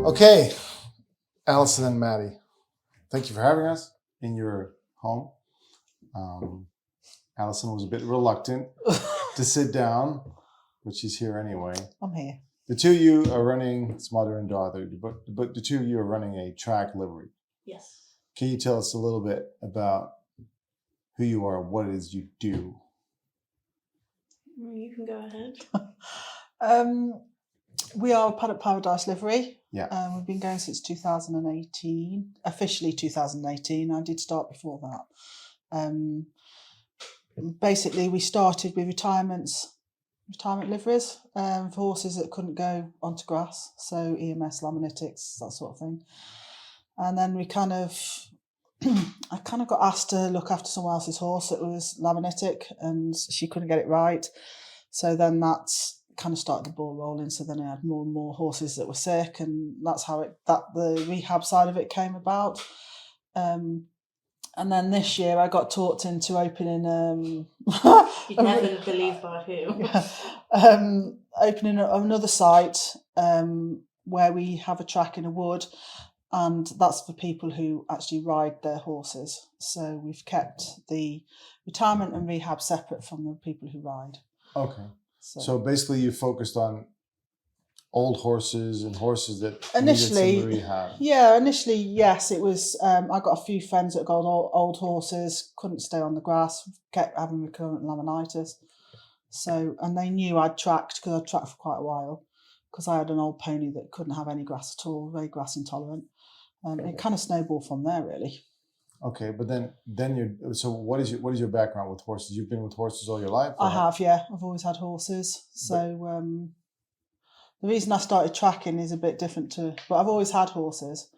Okay, Alyson and Maddie, thank you for having us in your home. Alyson was a bit reluctant to sit down, but she's here anyway. I'm here. The two of you are running, it's mother and daughter, but the two of you are running a track livery. Yes. Can you tell us a little bit about who you are, what it is you do? You can go ahead. We are Paddock Paradise livery. Yeah. We've been going since 2018, officially 2018. I did start before that. Basically, we started with retirement liveries for horses that couldn't go onto grass, so EMS, laminitics, that sort of thing. And then we I kind of got asked to look after someone else's horse that was laminitic, and she couldn't get it right. So then that kind of started the ball rolling. So then I had more and more horses that were sick, and that's how the rehab side of it came about. And then this year I got talked into opening. You'd never believe by who. Opening another site where we have a track in a wood, and that's for people who actually ride their horses. So we've kept the retirement and rehab separate from the people who ride. Okay. So basically you focused on old horses and horses that initially needed some rehab. Yeah, initially, yes. It was, I got a few friends that got old horses, couldn't stay on the grass, kept having recurrent laminitis. So, and they knew I'd tracked, because I'd tracked for quite a while, because I had an old pony that couldn't have any grass at all, very grass intolerant. It kind of snowballed from there, really. Okay, but then so what is your background with horses? You've been with horses all your life? I have, yeah. I've always had horses. So the reason I started tracking is a bit different but I've always had horses.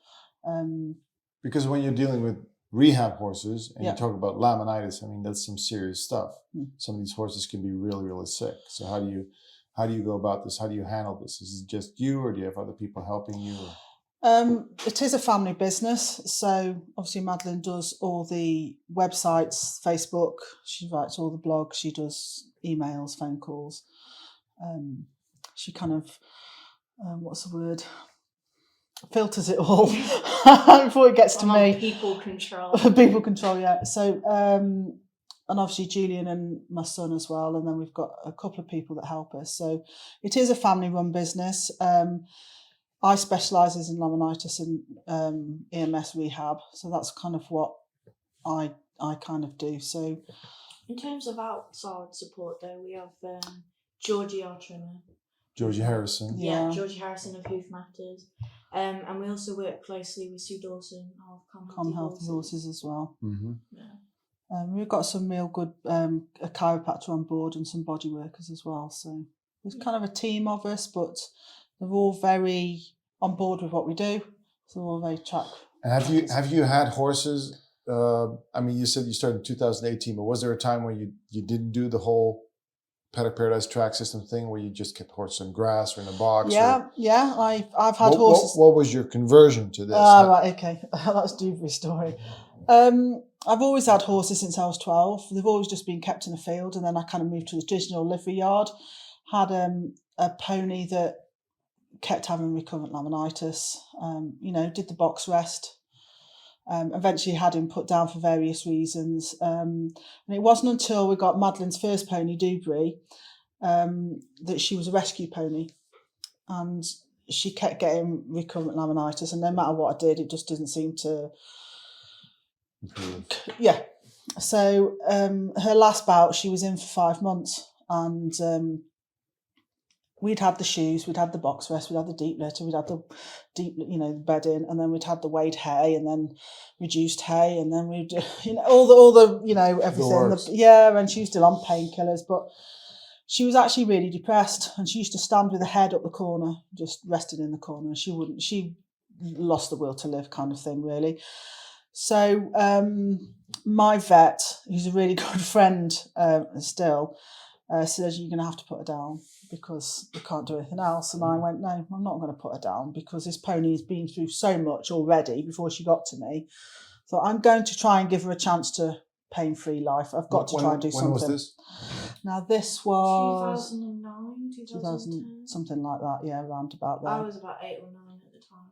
Because when you're dealing with rehab horses and you talk about laminitis, I mean, that's some serious stuff. Some of these horses can be really, really sick. So how do you go about this? How do you handle this? Is it just you, or do you have other people helping you? It is a family business, so obviously Madeline does all the websites, Facebook, she writes all the blogs, she does emails, phone calls. She kind of, what's the word? Filters it all before it gets to me. People control. People control, yeah. So, and obviously Julian and my son as well, and then we've got a couple of people that help us. So it is a family-run business. I specialise in laminitis and EMS rehab, so that's kind of what I kind of do. So, in terms of outside support, though, we have Georgie, our trimmer. Georgie Harrison. Yeah, Georgie Harrison of Hoof Matters. And we also work closely with Sue Dawson of Com Healthy Horses as well. Mm-hmm. Yeah. We've got some real good a chiropractor on board and some body workers as well. So there's kind of a team of us, but they're all very on board with what we do. So they're all very track. And have you had horses? I mean, you said you started in 2018, but was there a time where you didn't do the whole Paddock Paradise track system thing, where you just kept horses in grass or in a box? Yeah. I've had horses. What was your conversion to this? Right, okay. That's a deep story. I've always had horses since I was 12. They've always just been kept in the field, and then I kind of moved to the traditional livery yard. Had a pony that kept having recurrent laminitis. Did the box rest. Eventually had him put down for various reasons. And it wasn't until we got Madeline's first pony, Dewberry, that she was a rescue pony. And she kept getting recurrent laminitis, and no matter what I did, it just didn't seem to... Yeah. So her last bout, she was in for 5 months, and we'd had the shoes, we'd had the box rest, we'd had the deep litter, we'd had the deep, the bedding, and then we'd had the weighed hay, and then reduced hay, and then we'd, all the everything. And she was still on painkillers, but she was actually really depressed, and she used to stand with her head up the corner, just resting in the corner. She lost the will to live, kind of thing, really. So my vet, who's a really good friend still, said, you're going to have to put her down because we can't do anything else. And I went, no, I'm not going to put her down, because this pony has been through so much already before she got to me. So I'm going to try and give her a chance to pain-free life. I've got to try and do something. When was this? Now this was 2009, 2010. Something like that, yeah, around about there. I was about 8 or 9 at the time.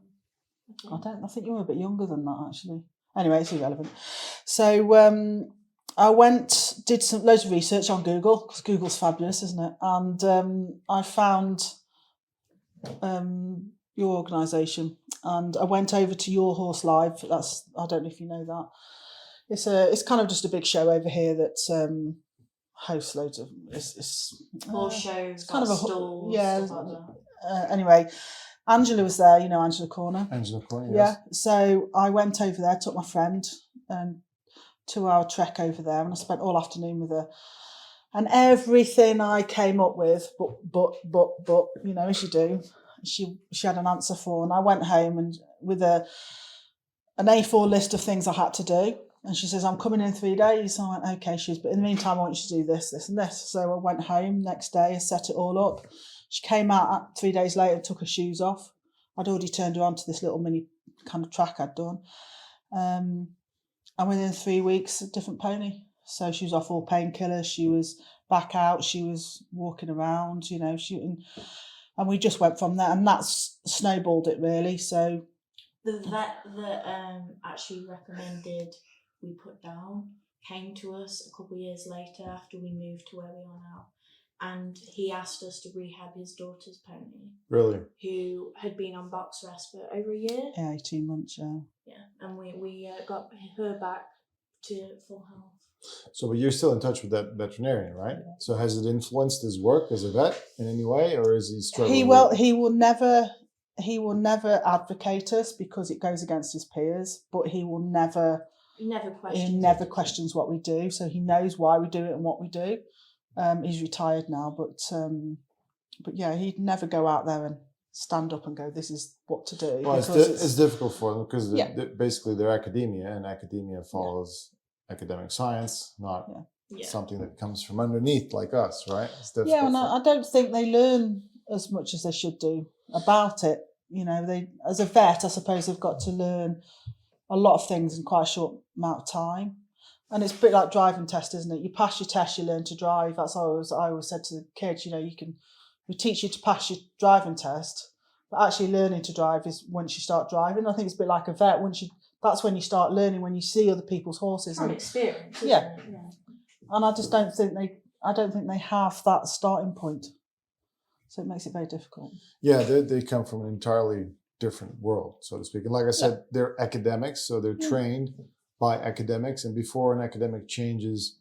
I think you were a bit younger than that, actually. Anyway, it's irrelevant. So I did loads of research on Google, because Google's fabulous, isn't it? And I found your organisation, and I went over to Your Horse Live. I don't know if you know that. It's kind of just a big show over here that hosts loads of horse shows, it's kind of a stalls, yeah. stuff like that. Anyway, Angela was there, Angela Corner. Angela Corner, Yeah. yes. So I went over there, took my friend, 2-hour trek over there, and I spent all afternoon with her. And everything I came up with, but as you do, she had an answer for. And I went home and with an A4 list of things I had to do. And she says, I'm coming in 3 days. So I went, okay, but in the meantime, I want you to do this, this and this. So I went home next day, I set it all up. She came out 3 days later and took her shoes off. I'd already turned her on to this little mini kind of track I'd done. And within 3 weeks, a different pony. So she was off all painkillers. She was back out. She was walking around, shooting. And we just went from there. And that's snowballed it, really. So the vet that actually recommended we put down came to us a couple of years later after we moved to where we are now. And he asked us to rehab his daughter's pony. Really? Who had been on box rest for over a year. Yeah, 18 months, yeah. Yeah, and we got her back to full health. So, but you're still in touch with that veterinarian, right? Yeah. So has it influenced his work as a vet in any way, or is he struggling? He will never advocate us because it goes against his peers, but he never questions what we do. So he knows why we do it and what we do. He's retired now, but yeah, he'd never go out there and stand up and go, this is what to do. Well, it's difficult for them because basically they're academia, and academia follows academic science, not something that comes from underneath like us, right? It's difficult. Yeah, and I don't think they learn as much as they should do about it. They, as a vet, I suppose they've got to learn a lot of things in quite a short amount of time. And it's a bit like driving test, isn't it? You pass your test, you learn to drive. That's what I always said to the kids, we teach you to pass your driving test, but actually learning to drive is once you start driving. I think it's a bit like a vet. That's when you start learning, when you see other people's horses. From experience, yeah. And I just don't think they have that starting point. So it makes it very difficult. Yeah, they come from an entirely different world, so to speak. And like I said, they're academics, so they're trained by academics, and before an academic changes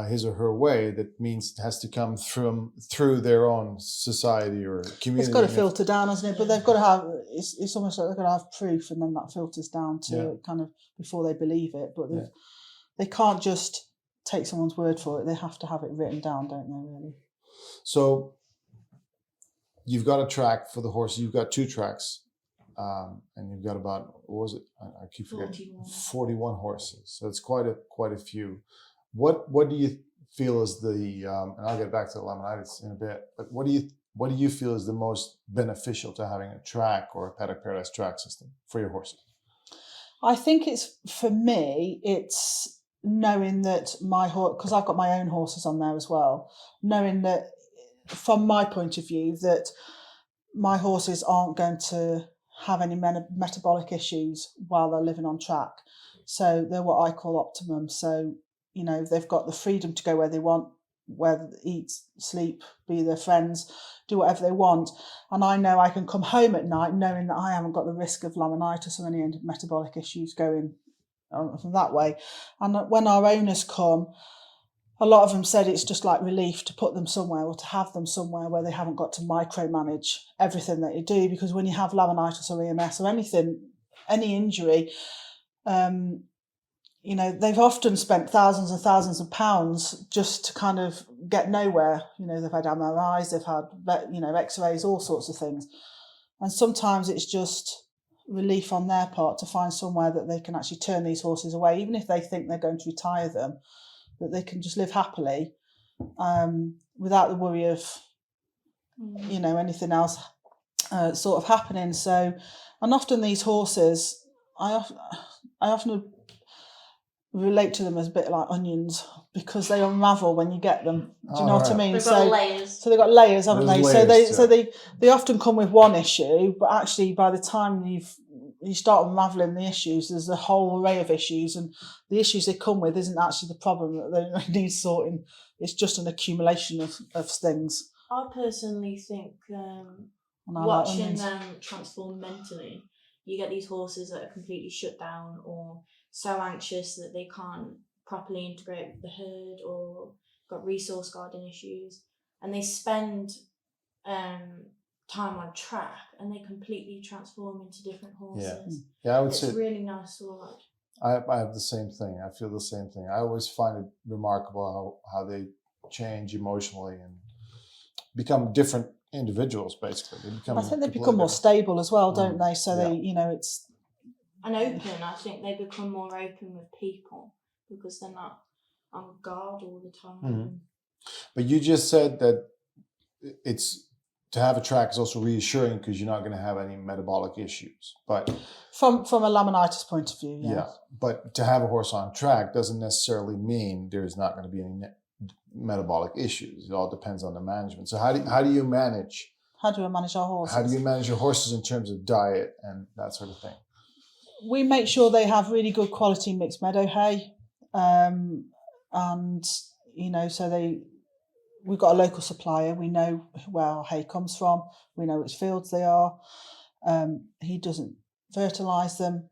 his or her way, that means it has to come through their own society or community. It's got to filter down, hasn't it? But they've got to have, it's almost like they've got to have proof, and then that filters down to kind of before they believe it. But they can't just take someone's word for it. They have to have it written down, don't they, really? So you've got a track for the horse. You've got 2 tracks. And you've got about, what was it? I keep forgetting. 41 horses. So it's quite a few. What do you feel is the and I'll get back to the laminitis in a bit, but what do you feel is the most beneficial to having a track or a Paddock Paradise track system for your horses? I think for me, it's knowing that my horse, because I've got my own horses on there as well, knowing that from my point of view that my horses aren't going to have any metabolic issues while they're living on track. So they're what I call optimum. So, they've got the freedom to go where they want, where eat, sleep, be their friends, do whatever they want. And I know I can come home at night knowing that I haven't got the risk of laminitis or any metabolic issues going from that way. And when our owners come, a lot of them said it's just like relief to put them somewhere or to have them somewhere where they haven't got to micromanage everything that you do. Because when you have laminitis or EMS or anything, any injury, they've often spent thousands and thousands of pounds just to kind of get nowhere. They've had MRIs, they've had, X-rays, all sorts of things. And sometimes it's just relief on their part to find somewhere that they can actually turn these horses away, even if they think they're going to retire them, that they can just live happily without the worry of, anything else sort of happening. So, and often these horses, I often relate to them as a bit like onions because they unravel when you get them. Do you know what I mean? They've got layers. So they've got layers, haven't they? Layers, so they often come with one issue, but actually by the time you've you start unraveling the issues, there's a whole array of issues, and the issues they come with isn't actually the problem that they need sorting. It's just an accumulation of things. I personally think And watching them transform mentally, you get these horses that are completely shut down or so anxious that they can't properly integrate with the herd or got resource guarding issues, and they spend time on track and they completely transform into different horses. Yeah, I would it's say really nice to watch. I have the same thing. I feel the same thing. I always find it remarkable how they change emotionally and become different individuals. Basically, I think they become more stable as well, don't they? So Yeah. they, it's and open. I think they become more open with people because they're not on guard all the time. Mm-hmm. But you just said that it's to have a track is also reassuring because you're not going to have any metabolic issues. But from a laminitis point of view, yeah. But to have a horse on track doesn't necessarily mean there's not going to be any metabolic issues. It all depends on the management. So how do you manage? How do I manage our horses? How do you manage your horses in terms of diet and that sort of thing? We make sure they have really good quality mixed meadow hay, and so we've got a local supplier. We know where our hay comes from. We know which fields they are. He doesn't fertilise them,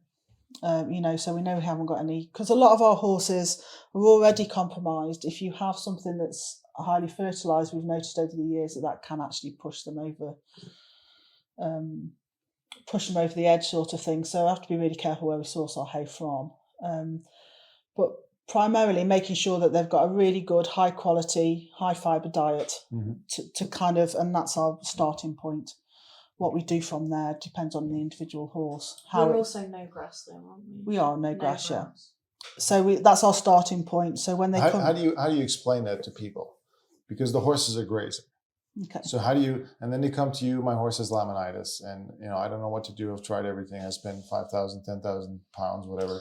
so we know we haven't got any. Because a lot of our horses are already compromised. If you have something that's highly fertilised, we've noticed over the years that can actually push them over the edge, sort of thing. So I have to be really careful where we source our hay from. But primarily making sure that they've got a really good, high quality, high fibre diet to kind of, and that's our starting point. What we do from there depends on the individual horse. We're also no grass though, aren't we? We are no grass, yeah. So that's our starting point. So when they come, how do you explain that to people? Because the horses are grazing. Okay. So how do you, and then they come to you, my horse has laminitis and I don't know what to do. I've tried everything. I spent 5,000, 10,000 pounds, whatever.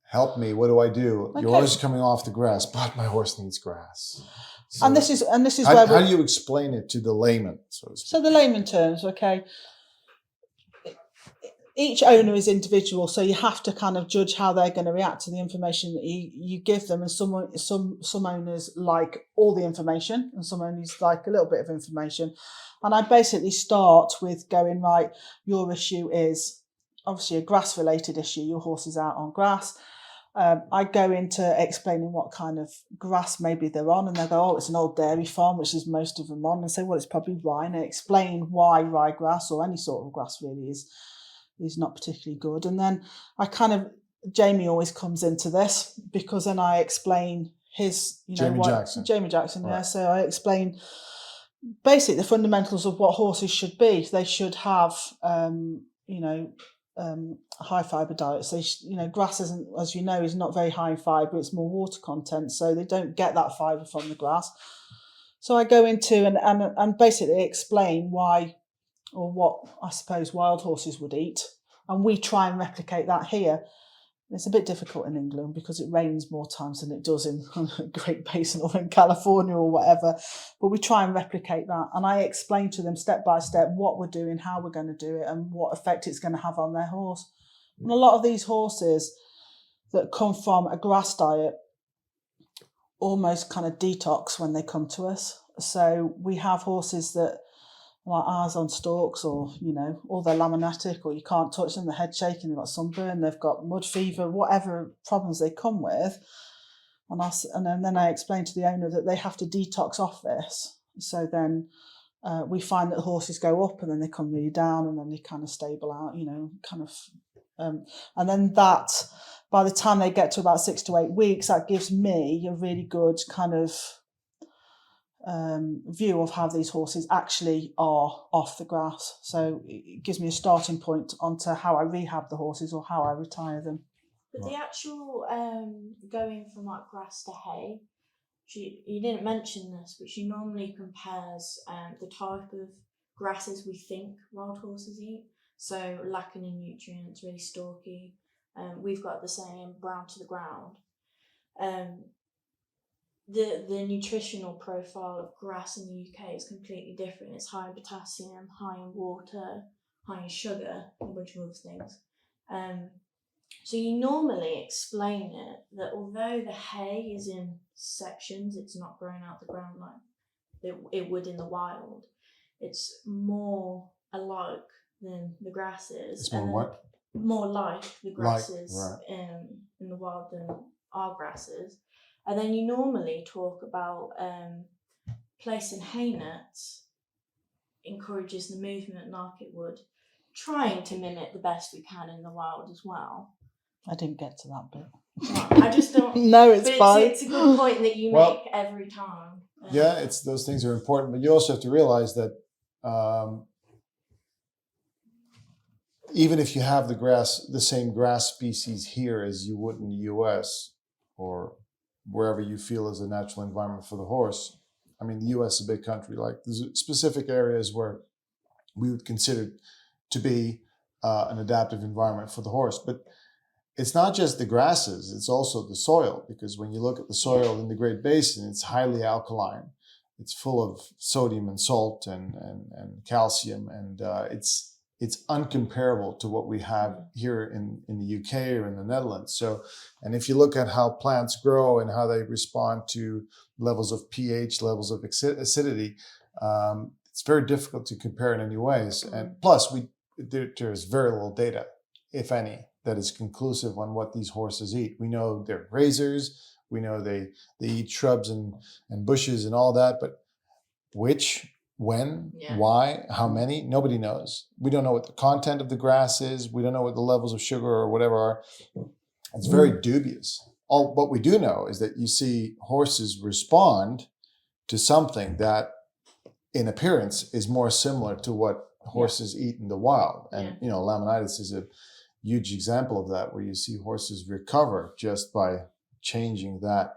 Help me. What do I do? Okay. Your horse is coming off the grass, but my horse needs grass. So and this is how do you explain it to the layman? So the layman terms, okay. Each owner is individual, so you have to kind of judge how they're going to react to the information that you give them. And some owners like all the information, and some owners like a little bit of information. And I basically start with going, right, your issue is obviously a grass-related issue. Your horse is out on grass. I go into explaining what kind of grass maybe they're on, and they go, oh, it's an old dairy farm, which is most of them on, and say, well, it's probably rye, and I explain why ryegrass or any sort of grass really is not particularly good. And then Jamie always comes into this because then I explain his, Jamie Jackson, right. Yeah. So I explain basically the fundamentals of what horses should be. They should have, high fibre diets. Grass isn't, as you know, is not very high in fibre. It's more water content, so they don't get that fibre from the grass. So I go into and basically explain why, or what I suppose wild horses would eat, and we try and replicate that here. It's a bit difficult in England because it rains more times than it does in Great Basin or in California or whatever, but we try and replicate that, and I explain to them step by step what we're doing, how we're going to do it, and what effect it's going to have on their horse. And a lot of these horses that come from a grass diet almost kind of detox when they come to us. So we have horses that, like ours on stalks, or they're laminitic, or you can't touch them, their head shaking, they've got sunburn, they've got mud fever, whatever problems they come with, and then I explain to the owner that they have to detox off this. So then we find that the horses go up and then they come really down, and then they kind of stable out, and then that, by the time they get to about 6 to 8 weeks, that gives me a really good kind of view of how these horses actually are off the grass. So it gives me a starting point onto how I rehab the horses or how I retire them. But the actual going from like grass to hay, you didn't mention this, but she normally compares the type of grasses we think wild horses eat. So lacking in nutrients, really stalky. We've got the same brown to the ground. The nutritional profile of grass in the UK is completely different. It's high in potassium, high in water, high in sugar, and a bunch of other things. So you normally explain it that although the hay is in sections, it's not growing out the ground like it would in the wild. It's more alike than the grasses. It's more what? More like the grasses right. in the wild than our grasses. And then you normally talk about placing hay nets encourages the movement like it would, trying to mimic the best we can in the wild as well. I didn't get to that bit. No, I just don't. No, it's fine. It's a good point that you make every time. Yeah, it's those things are important, but you also have to realize that even if you have the same grass species here as you would in the US or wherever you feel is a natural environment for the horse. I mean, the US is a big country. Like there's specific areas where we would consider to be an adaptive environment for the horse. But it's not just the grasses, it's also the soil, because when you look at the soil in the Great Basin, it's highly alkaline. It's full of sodium and salt and calcium, and it's uncomparable to what we have here in the UK or in the Netherlands. So, and if you look at how plants grow and how they respond to levels of pH, levels of acidity, it's very difficult to compare in any ways. And plus, there's very little data, if any, that is conclusive on what these horses eat. We know they're grazers. We know they eat shrubs and bushes and all that, but which, when, why, how many, nobody knows. We don't know what the content of the grass is. We don't know what the levels of sugar or whatever are. It's very dubious. All what we do know is that you see horses respond to something that in appearance is more similar to what horses eat in the wild. And, laminitis is a huge example of that, where you see horses recover just by changing that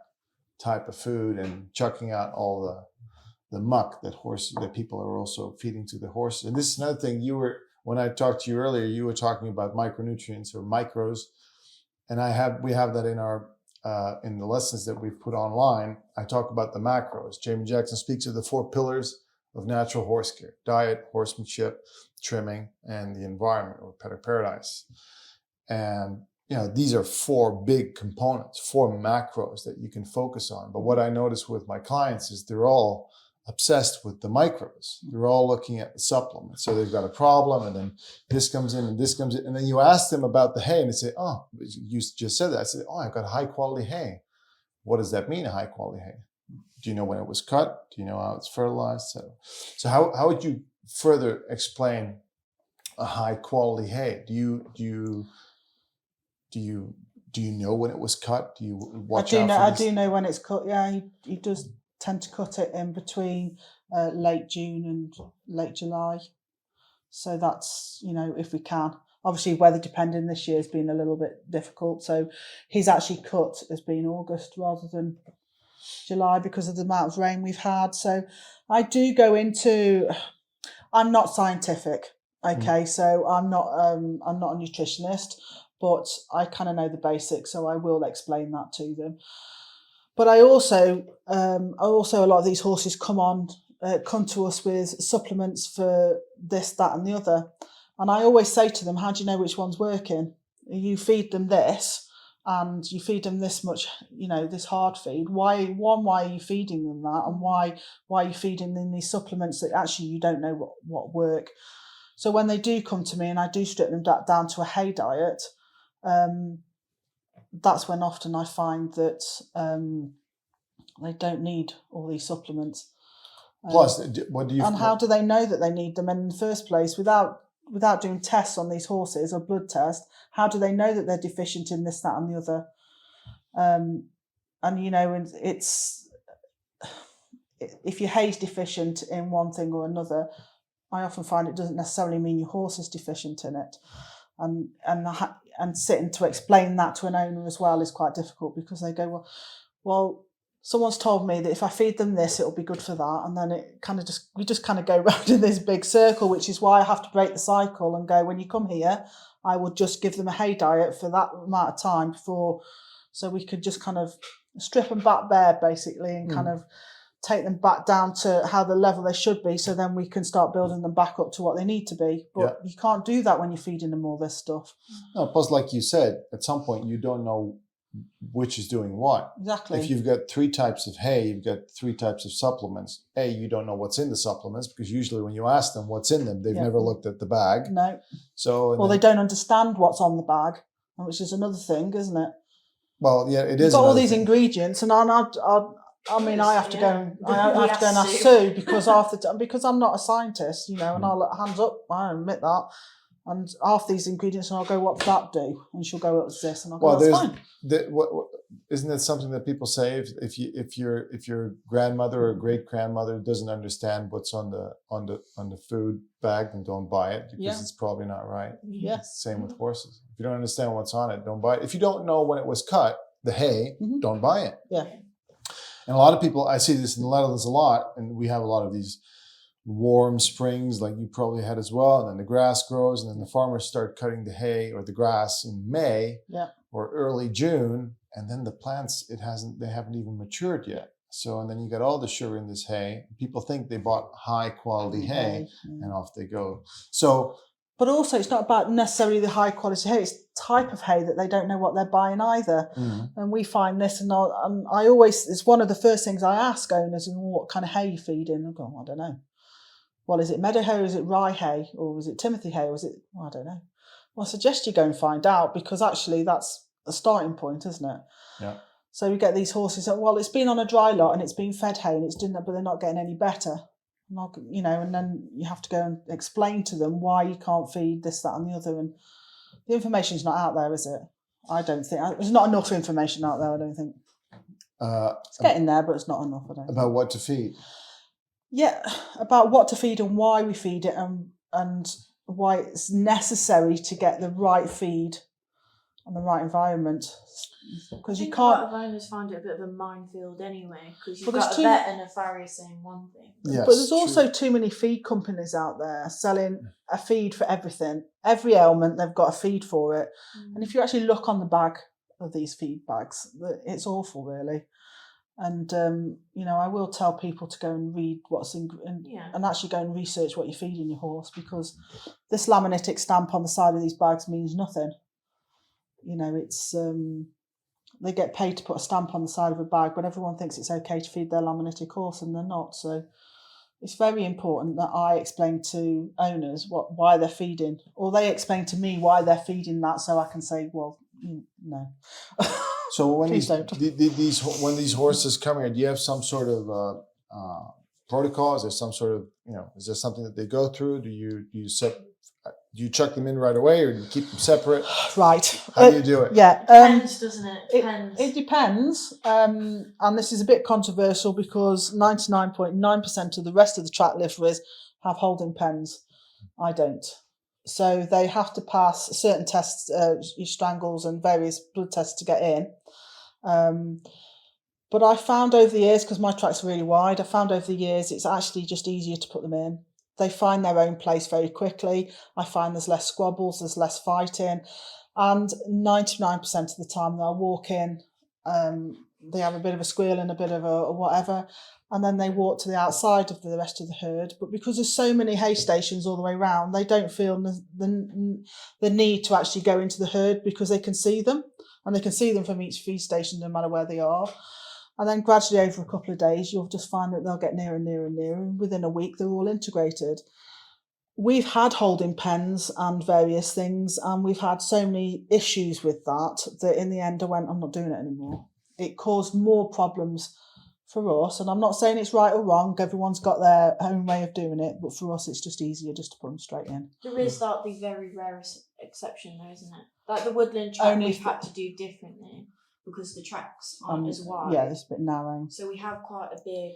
type of food and chucking out all the muck that people are also feeding to the horses. And this is another thing when I talked to you earlier, you were talking about micronutrients or micros. And we have that in our, in the lessons that we've put online. I talk about the macros. Jamie Jackson speaks of the 4 pillars of natural horse care: diet, horsemanship, trimming, and the environment, or Paddock Paradise. And these are 4 big components, 4 macros that you can focus on. But what I notice with my clients is they're all obsessed with the micros. They're all looking at the supplements. So they've got a problem, and then this comes in and this comes in. And then you ask them about the hay and they say, oh, you just said that. I said, oh, I've got high quality hay. What does that mean, a high quality hay? Do you know when it was cut? Do you know how it's fertilized? So how would you further explain a high quality hay? Do you know when it was cut? Do you watch out for this? I do know when it's cut. Yeah, he does tend to cut it in between late June and late July. So that's, if we can. Obviously, weather depending this year has been a little bit difficult. So he's actually cut as being August rather than July because of the amount of rain we've had. So I do go into, I'm not scientific. Okay, so I'm not a nutritionist, but I kind of know the basics, so I will explain that to them. But I also a lot of these horses come to us with supplements for this, that, and the other. And I always say to them, how do you know which one's working? You feed them this, and you feed them this much, this hard feed. Why are you feeding them that? And why are you feeding them these supplements that actually you don't know what work? So when they do come to me and I do strip them down to a hay diet, that's when often I find that they don't need all these supplements. Plus, what do you... And how do they know that they need them in the first place without doing tests on these horses or blood tests? How do they know that they're deficient in this, that, and the other? And it's... If your hay's deficient in one thing or another, I often find it doesn't necessarily mean your horse is deficient in it. And sitting to explain that to an owner as well is quite difficult, because they go, well, someone's told me that if I feed them this, it'll be good for that. And then it kind of we just kind of go round in this big circle, which is why I have to break the cycle and go, when you come here, I would just give them a hay diet for that amount of time so we could just kind of strip them back bare basically and kind of take them back down to how the level they should be, so then we can start building them back up to what they need to be. But you can't do that when you're feeding them all this stuff. No, plus, like you said, at some point you don't know which is doing what. Exactly. If you've got 3 types of hay, you've got 3 types of supplements. You don't know what's in the supplements, because usually when you ask them what's in them, they've never looked at the bag. No. So, or they don't understand what's on the bag, which is another thing, isn't it? Well, yeah, it is. You've got all these ingredients, and I have to go and ask Sue because I'm not a scientist, and I'll hands up, I admit that. And half these ingredients, and I'll go, what's that do? And she'll go, what's this? And I'll go, that's fine. Isn't that something that people say? If your grandmother or great grandmother doesn't understand what's on the food bag, then don't buy it, because it's probably not right. Yes. Same with horses. If you don't understand what's on it, don't buy it. If you don't know when it was cut, the hay, don't buy it. Yeah. And a lot of people, I see this in the Netherlands a lot, and we have a lot of these warm springs like you probably had as well, and then the grass grows, and then the farmers start cutting the hay or the grass in May or early June, and then the plants they haven't even matured yet. So, and then you got all the sugar in this hay. People think they bought high quality hay, and off they go. So, but also it's not about necessarily the high quality hay, it's type of hay that they don't know what they're buying either. And we find this, and I always, it's one of the first things I ask owners, what kind of hay you feed in. I go, I don't know. Well, is it meadow hay, or is it rye hay, or is it Timothy hay, or is it, I don't know. Well, I suggest you go and find out, because actually that's a starting point, isn't it? Yeah. So we get these horses that, well, it's been on a dry lot and it's been fed hay and it's doing that, but they're not getting any better. And then you have to go and explain to them why you can't feed this, that, and the other. And the information's not out there, is it? I don't think. There's not enough information out there, I don't think. It's getting there, but it's not enough, I don't think. About what to feed? Yeah, about what to feed and why we feed it, and why it's necessary to get the right feed and the right environment. Because you can't. A lot of owners find it a bit of a minefield anyway, because you've Well, got a vet and a farrier saying one thing. Yes, but there's also too many feed companies out there selling a feed for everything. Every ailment, they've got a feed for it. And if you actually look on the bag of these feed bags, it's awful, really. And, I will tell people to go and read what's in, and actually go and research what you're feeding your horse, because this laminitic stamp on the side of these bags means nothing. It's they get paid to put a stamp on the side of a bag, but everyone thinks it's okay to feed their laminitic horse, and they're not. So it's very important that I explain to owners why they're feeding, or they explain to me why they're feeding that, so I can say, well, no. So when when these horses come here, do you have some sort of protocol? Is there some sort of is there something that they go through? Do you chuck them in right away, or do you keep them separate? Right. How do you do it? Yeah. Depends, doesn't it? It depends. And this is a bit controversial, because 99.9% of the rest of the track liveries have holding pens. I don't. So they have to pass certain tests, strangles and various blood tests to get in. But I found over the years, because my track's really wide, it's actually just easier to put them in. They find their own place very quickly. I find there's less squabbles, there's less fighting. And 99% of the time they'll walk in, they have a bit of a squeal and a bit of a whatever, and then they walk to the outside of the rest of the herd. But because there's so many hay stations all the way around, they don't feel the need to actually go into the herd, because they can see them, and they can see them from each feed station no matter where they are. And then gradually over a couple of days, you'll just find that they'll get nearer and nearer and nearer, and within a week they're all integrated. We've had holding pens and various things, and we've had so many issues with that in the end I went, I'm not doing it anymore. It caused more problems for us, and I'm not saying it's right or wrong, everyone's got their own way of doing it, but for us it's just easier just to put them straight in. There is the very rare exception though, isn't it? Like the woodland track, we've had to do differently, because the tracks aren't as wide. Yeah, it's a bit narrow. So we have quite a big,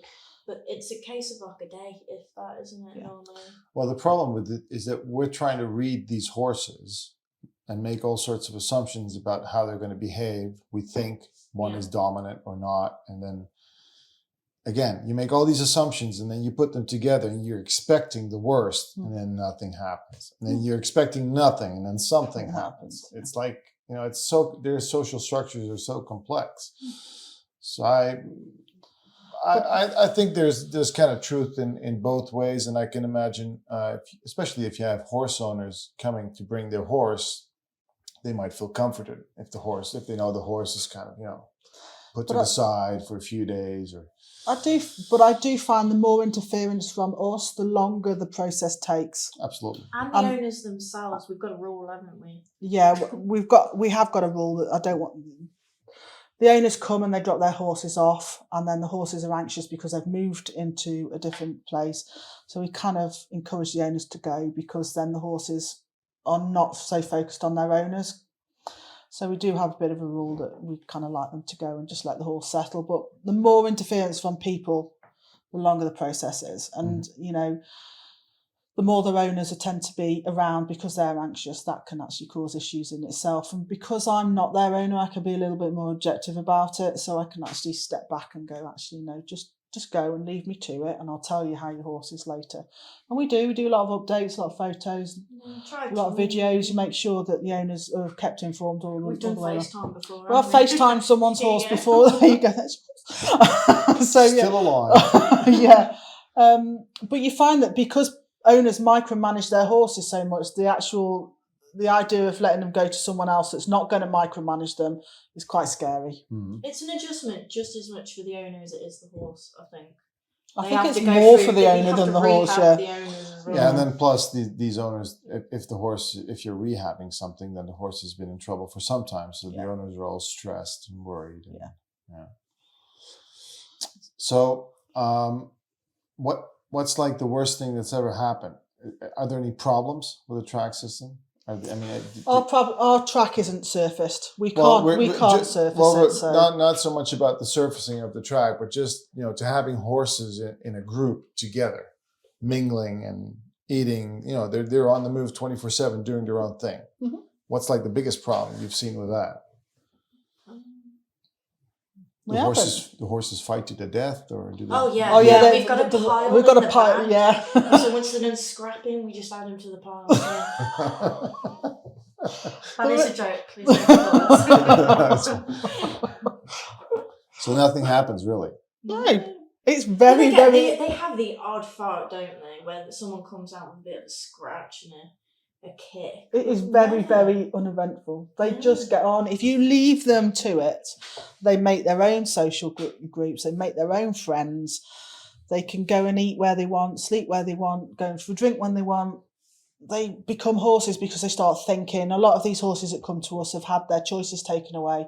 but it's a case of like a day, if that, isn't it, normally? Well, the problem with it is that we're trying to read these horses and make all sorts of assumptions about how they're going to behave. We think one is dominant or not. And then, again, you make all these assumptions, and then you put them together, and you're expecting the worst, and then nothing happens. And then you're expecting nothing, and then something happens. It's like, their social structures are so complex. So I think there's kind of truth in both ways, and I can imagine, especially if you have horse owners coming to bring their horse, they might feel comforted if they know the horse is kind of put to the side for a few days. Or I do find the more interference from us, the longer the process takes. Absolutely. And the owners themselves, we've got a rule, haven't we? Yeah, we have got a rule that I don't want. The owners come and they drop their horses off, and then the horses are anxious because they've moved into a different place. So we kind of encourage the owners to go, because then the horses are not so focused on their owners. So we do have a bit of a rule that we kind of like them to go and just let the horse settle. But the more interference from people, the longer the process is. And, the more their owners tend to be around because they're anxious, that can actually cause issues in itself. And because I'm not their owner, I can be a little bit more objective about it. So I can actually step back and go, actually, no, just go and leave me to it, and I'll tell you how your horse is later. And we do a lot of updates, a lot of photos, a lot of videos. You make sure that the owners are kept informed all the way. We've done FaceTime before. Well, I've FaceTimed someone's horse before. There you go. So still alive. Yeah. But you find that because owners micromanage their horses so much, the idea of letting them go to someone else that's not going to micromanage them is quite scary. Mm-hmm. It's an adjustment just as much for the owner as it is the horse, I think. I think it's more for the owner than the horse, yeah. Yeah, and then plus these owners, if you're rehabbing something, then the horse has been in trouble for some time, so the owners are all stressed and worried. And, yeah. So, what's like the worst thing that's ever happened? Are there any problems with the track system? Our track isn't surfaced. We can't surface it. So. Not so much about the surfacing of the track, but just to having horses in a group together, mingling and eating. They're on the move 24/7, doing their own thing. Mm-hmm. What's like the biggest problem you've seen with that? The horses fight to the death, or do they? Oh yeah. We've got a pile. We've got a pile. Yeah. So once they're done scrapping, we just add them to the pile. Yeah. That is a joke. Please don't. So nothing happens really. No, it's very. They have the odd fart, don't they? Where someone comes out with a bit of a scratch and a kick. It is very, very uneventful. They just get on. If you leave them to it, they make their own social groups. They make their own friends. They can go and eat where they want, sleep where they want, go for a drink when they want. They become horses because they start thinking. A lot of these horses that come to us have had their choices taken away.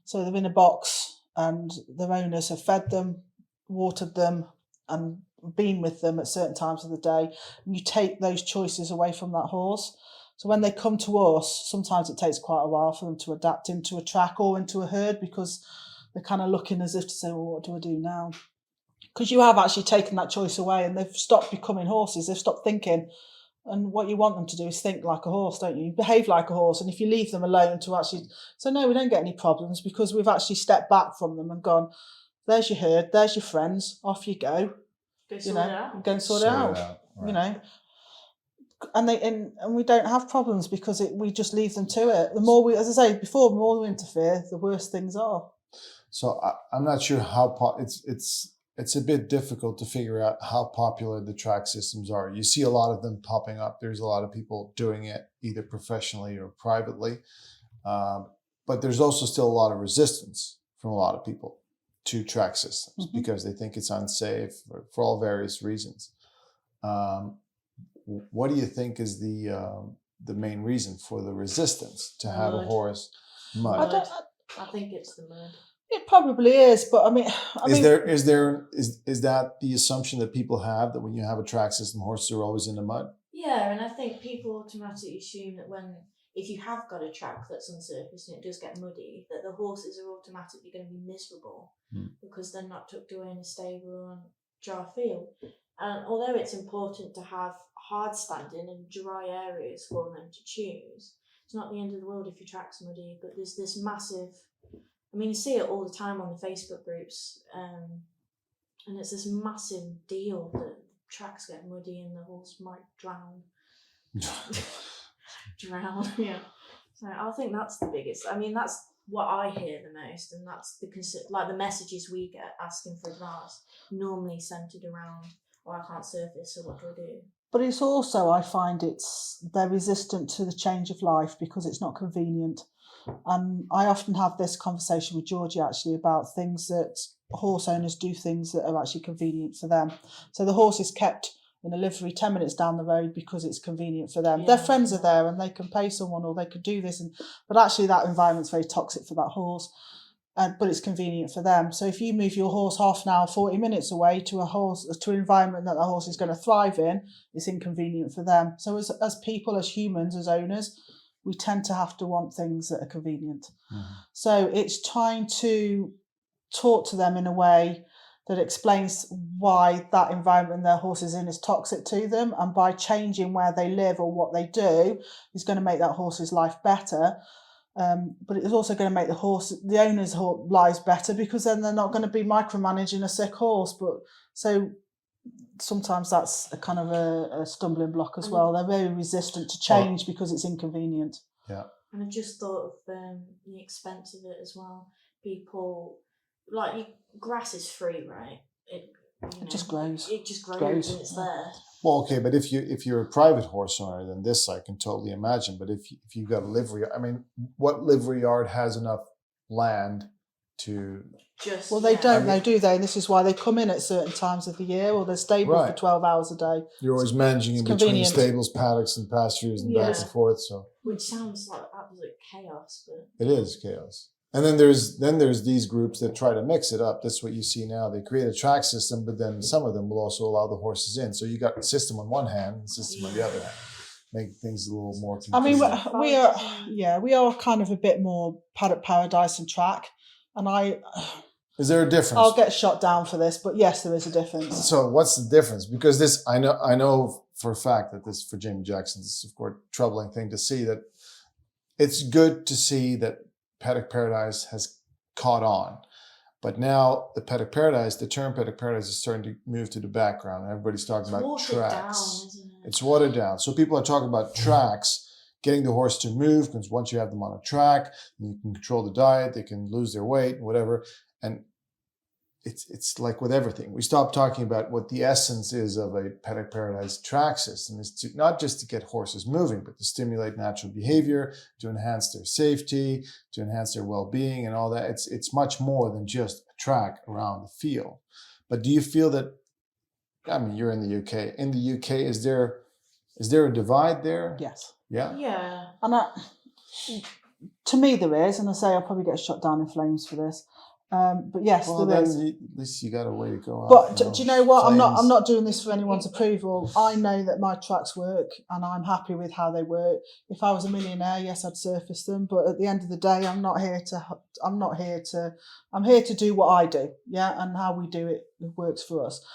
So they're in a box and their owners have fed them, watered them, and been with them at certain times of the day. And you take those choices away from that horse. So when they come to us, sometimes it takes quite a while for them to adapt into a track or into a herd, because they're kind of looking as if to say, well, what do I do now? Because you have actually taken that choice away and they've stopped becoming horses. They've stopped thinking. And what you want them to do is think like a horse, don't you? Behave like a horse. And if you leave them alone to actually... So no, we don't get any problems because we've actually stepped back from them and gone, there's your herd, there's your friends, off you go. Go and sort it out. Right. And we don't have problems because we just leave them to it. The more we, as I say before, the more we interfere, the worse things are. So I'm not sure how it's a bit difficult to figure out how popular the track systems are. You see a lot of them popping up. There's a lot of people doing it either professionally or privately, but there's also still a lot of resistance from a lot of people to track systems because they think it's unsafe for all various reasons. What do you think is the main reason for the resistance to have a horse? Mud. I think it's the mud. It probably is, but is that the assumption that people have, that when you have a track system, horses are always in the mud? Yeah, and I think people automatically assume that if you have got a track that's unsurfaced and it does get muddy, that the horses are automatically going to be miserable because they're not tucked away in a stable on dry field. And although it's important to have hard standing and dry areas for them to choose, it's not the end of the world if your track's muddy. But there's this massive, you see it all the time on the Facebook groups, and it's this massive deal that tracks get muddy and the horse might drown. Yeah. So I think that's the biggest. what I hear the most, and that's like the messages we get asking for advice normally centered around, "Oh, I can't surface, so what do I do?" But it's also, I find they're resistant to the change of life because it's not convenient. And I often have this conversation with Georgie actually about things that horse owners do, things that are actually convenient for them. So the horse is kept in a livery 10 minutes down the road because it's convenient for them. Their friends are there and they can pay someone or they could do this. But actually that environment's very toxic for that horse. But it's convenient for them. So if you move your horse half an hour, 40 minutes away to an environment that the horse is going to thrive in, it's inconvenient for them. So as people, as humans, as owners, we tend to have to want things that are convenient. Mm-hmm. So it's trying to talk to them in a way that explains why that environment their horse is in is toxic to them, and by changing where they live or what they do is going to make that horse's life better. But it's also going to make the owner's lives better, because then they're not going to be micromanaging a sick horse. But so sometimes that's a kind of a stumbling block as well. They're very resistant to change because it's inconvenient. Yeah. And I just thought of the expense of it as well. People, grass is free, right? It just grows. It just grows and it's there. Well, okay, but if you're a private horse owner, then this I can totally imagine. But if you've got a livery, I mean, what livery yard has enough land to? They don't know, do they? And this is why they come in at certain times of the year, or they're stable for 12 hours a day. You're always managing in between stables, paddocks, and pastures, and back and forth. So, which sounds like absolute chaos, but it is chaos. And then there's these groups that try to mix it up. That's what you see now. They create a track system, but then some of them will also allow the horses in. So you got a system on one hand and system on the other hand. Make things a little more confusing. I mean, we are kind of a bit more Paddock Paradise and track. And is there a difference? I'll get shot down for this, but yes, there is a difference. So what's the difference? Because this, I know for a fact that this, for Jamie Jackson, this is of course a troubling thing to see. That it's good to see that Paddock Paradise has caught on, but now the term Paddock Paradise is starting to move to the background. Everybody's talking about tracks. It's watered down. So people are talking about tracks, getting the horse to move, because once you have them on a track, you can control the diet, they can lose their weight, whatever. And it's like with everything. We stopped talking about what the essence is of a Paddock Paradise track system, is to not just to get horses moving, but to stimulate natural behavior, to enhance their safety, to enhance their well-being and all that. It's much more than just a track around the field. But do you feel that, I mean, you're in the UK. In the UK, is there a divide there? Yes. Yeah? Yeah. And to me there is, and I say I'll probably get shot down in flames for this. But yes, there is. At least you got a way to go. But do you know what? I'm not doing this for anyone's approval. I know that my tracks work, and I'm happy with how they work. If I was a millionaire, yes, I'd surface them. But at the end of the day, I'm here to do what I do, and how we do it works for us.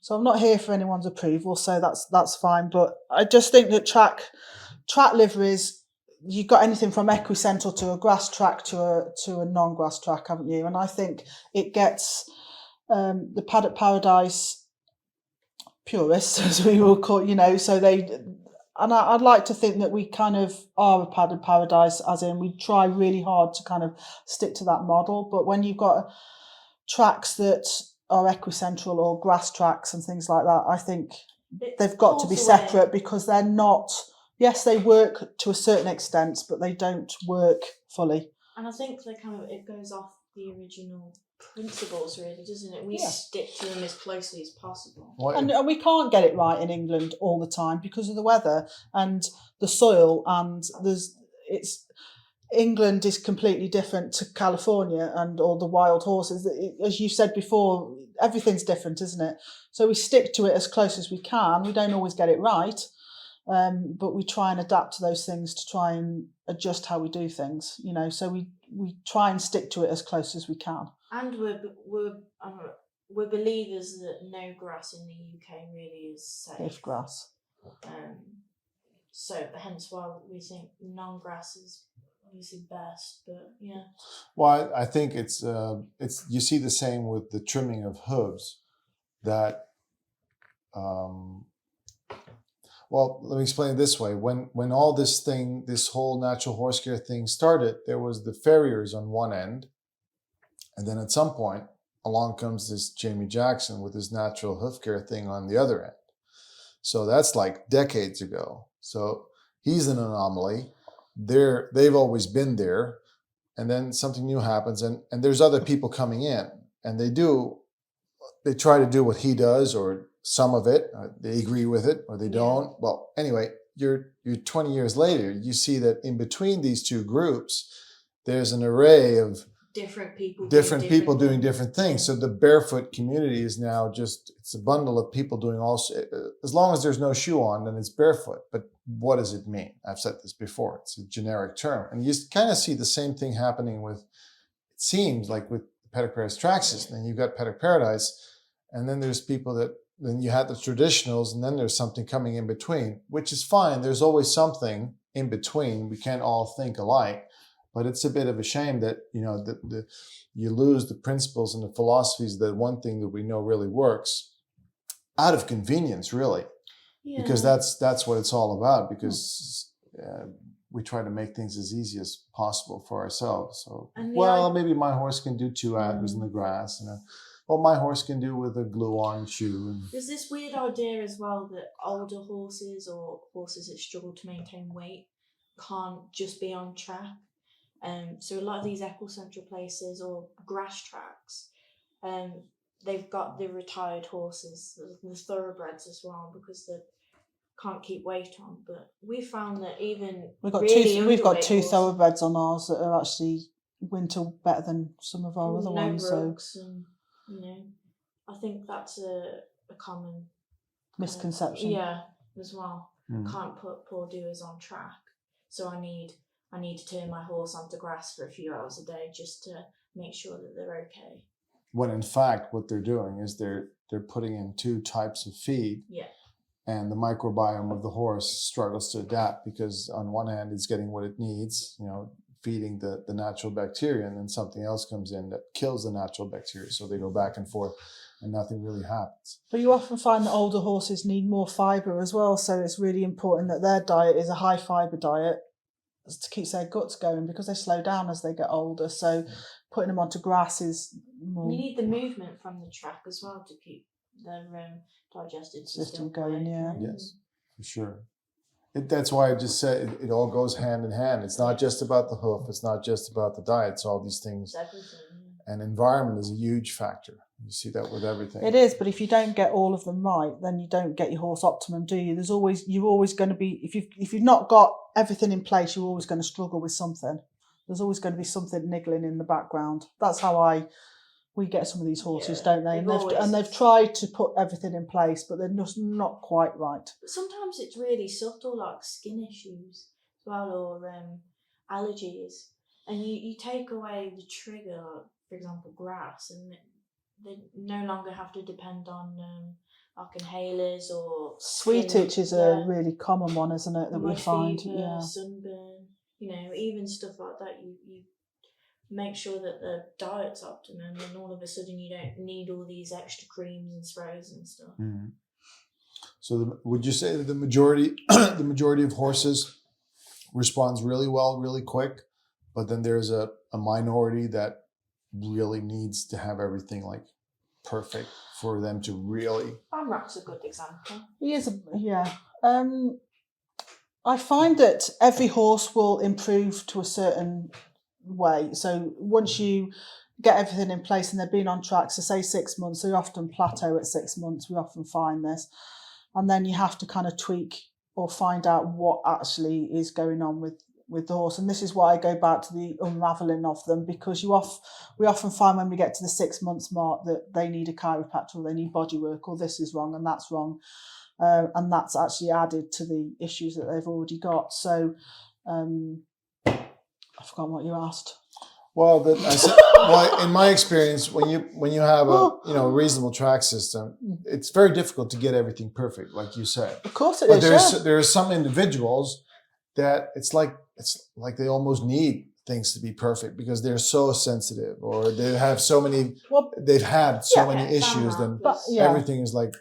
So I'm not here for anyone's approval. So that's fine. But I just think that track liveries, you've got anything from equicental to a grass track to a non-grass track, haven't you? And I think it gets the Paddock Paradise purists, as we will call, so I'd like to think that we kind of are a Paddock Paradise, as in we try really hard to kind of stick to that model. But when you've got tracks that are equicentral or grass tracks and things like that, I think they've got to be separate, because they're not. Yes, they work to a certain extent, but they don't work fully. And I think it goes off the original principles, really, doesn't it? We stick to them as closely as possible. And we can't get it right in England all the time because of the weather and the soil, and England is completely different to California and all the wild horses. As you said before, everything's different, isn't it? So we stick to it as close as we can. We don't always get it right. But we try and adapt to those things to try and adjust how we do things, so we try and stick to it as close as we can. And we're believers that no grass in the UK really is safe. Grass. So hence why we think non-grass is obviously best, but yeah. Well, I think it's you see the same with the trimming of hooves, that Well, let me explain it this way. When all this whole natural horse care thing started, there was the farriers on one end. And then at some point, along comes this Jamie Jackson with his natural hoof care thing on the other end. So that's like decades ago. So he's an anomaly. They've always been there. And then something new happens, and there's other people coming in, and they try to do what he does, or some of it. They agree with it, or they don't. Well, anyway, you're 20 years later, you see that in between these two groups, there's an array of different people doing different things. So the barefoot community is now it's a bundle of people doing as long as there's no shoe on, then it's barefoot. But what does it mean? I've said this before. It's a generic term. And you kind of see the same thing happening with, it seems like with Paddock Paradise Track system. And you've got Paddock Paradise, and then there's people then you had the traditionals, and then there's something coming in between, which is fine. There's always something in between. We can't all think alike. But it's a bit of a shame that, you lose the principles and the philosophies, that one thing that we know really works, out of convenience, really. Yeah. Because that's what it's all about, because we try to make things as easy as possible for ourselves. So, maybe my horse can do 2 hours in the grass, and my horse can do with a glue-on shoe. There's this weird idea as well that older horses, or horses that struggle to maintain weight, can't just be on track. So a lot of these epicentral places or grass tracks, they've got the retired horses, the thoroughbreds as well, because they can't keep weight on. But we found that even we've got two thoroughbreds on ours that are actually winter better than some of our other ones. Rugs, and I think that's a common misconception. As well. Can't put poor doers on track, so I need to turn my horse onto grass for a few hours a day just to make sure that they're okay. When in fact, what they're doing is they're putting in 2 types of feed. Yeah. And the microbiome of the horse struggles to adapt, because on one hand, it's getting what it needs, feeding the natural bacteria, and then something else comes in that kills the natural bacteria. So they go back and forth, and nothing really happens. But you often find that older horses need more fibre as well. So it's really important that their diet is a high fibre diet, to keep their guts going, because they slow down as they get older. So putting them onto grass is more... You need the movement from the track as well to keep their digestive system going. Yes, for sure. That's why I just said it all goes hand in hand. It's not just about the hoof. It's not just about the diet. It's all these things. It's everything. And environment is a huge factor. You see that with everything. It is, but if you don't get all of them right, then you don't get your horse optimum, do you? You're always going to be, if you've not got everything in place, you're always going to struggle with something. There's always going to be something niggling in the background. That's how we get some of these horses, don't they? And they've tried to put everything in place, but they're just not quite right. But sometimes it's really subtle, like skin issues as well, or allergies. And you take away the trigger, for example, grass, and they no longer have to depend on like inhalers or sweet itch is a really common one, isn't it? That we find, sunburn, even stuff like that. You make sure that the diet's optimum, and all of a sudden you don't need all these extra creams and sprays and stuff. Mm-hmm. So would you say that the majority of horses responds really well, really quick, but then there's a minority that really needs to have everything like perfect for them to really... Amrak's a good example. He is, I find that every horse will improve to a certain way. So once you get everything in place and they've been on track, so say 6 months, they often plateau at 6 months. We often find this. And then you have to kind of tweak or find out what actually is going on with the horse. And this is why I go back to the unravelling of them, because we often find when we get to the 6 months mark that they need a chiropractor, or they need body work, or this is wrong and that's wrong. And that's actually added to the issues that they've already got. So I forgot what you asked. Well, in my experience, when you have a reasonable track system, it's very difficult to get everything perfect, like you said. Of course it is. But there are some individuals that it's like they almost need things to be perfect because they're so sensitive, or they have so many. They've had so many issues, then everything is like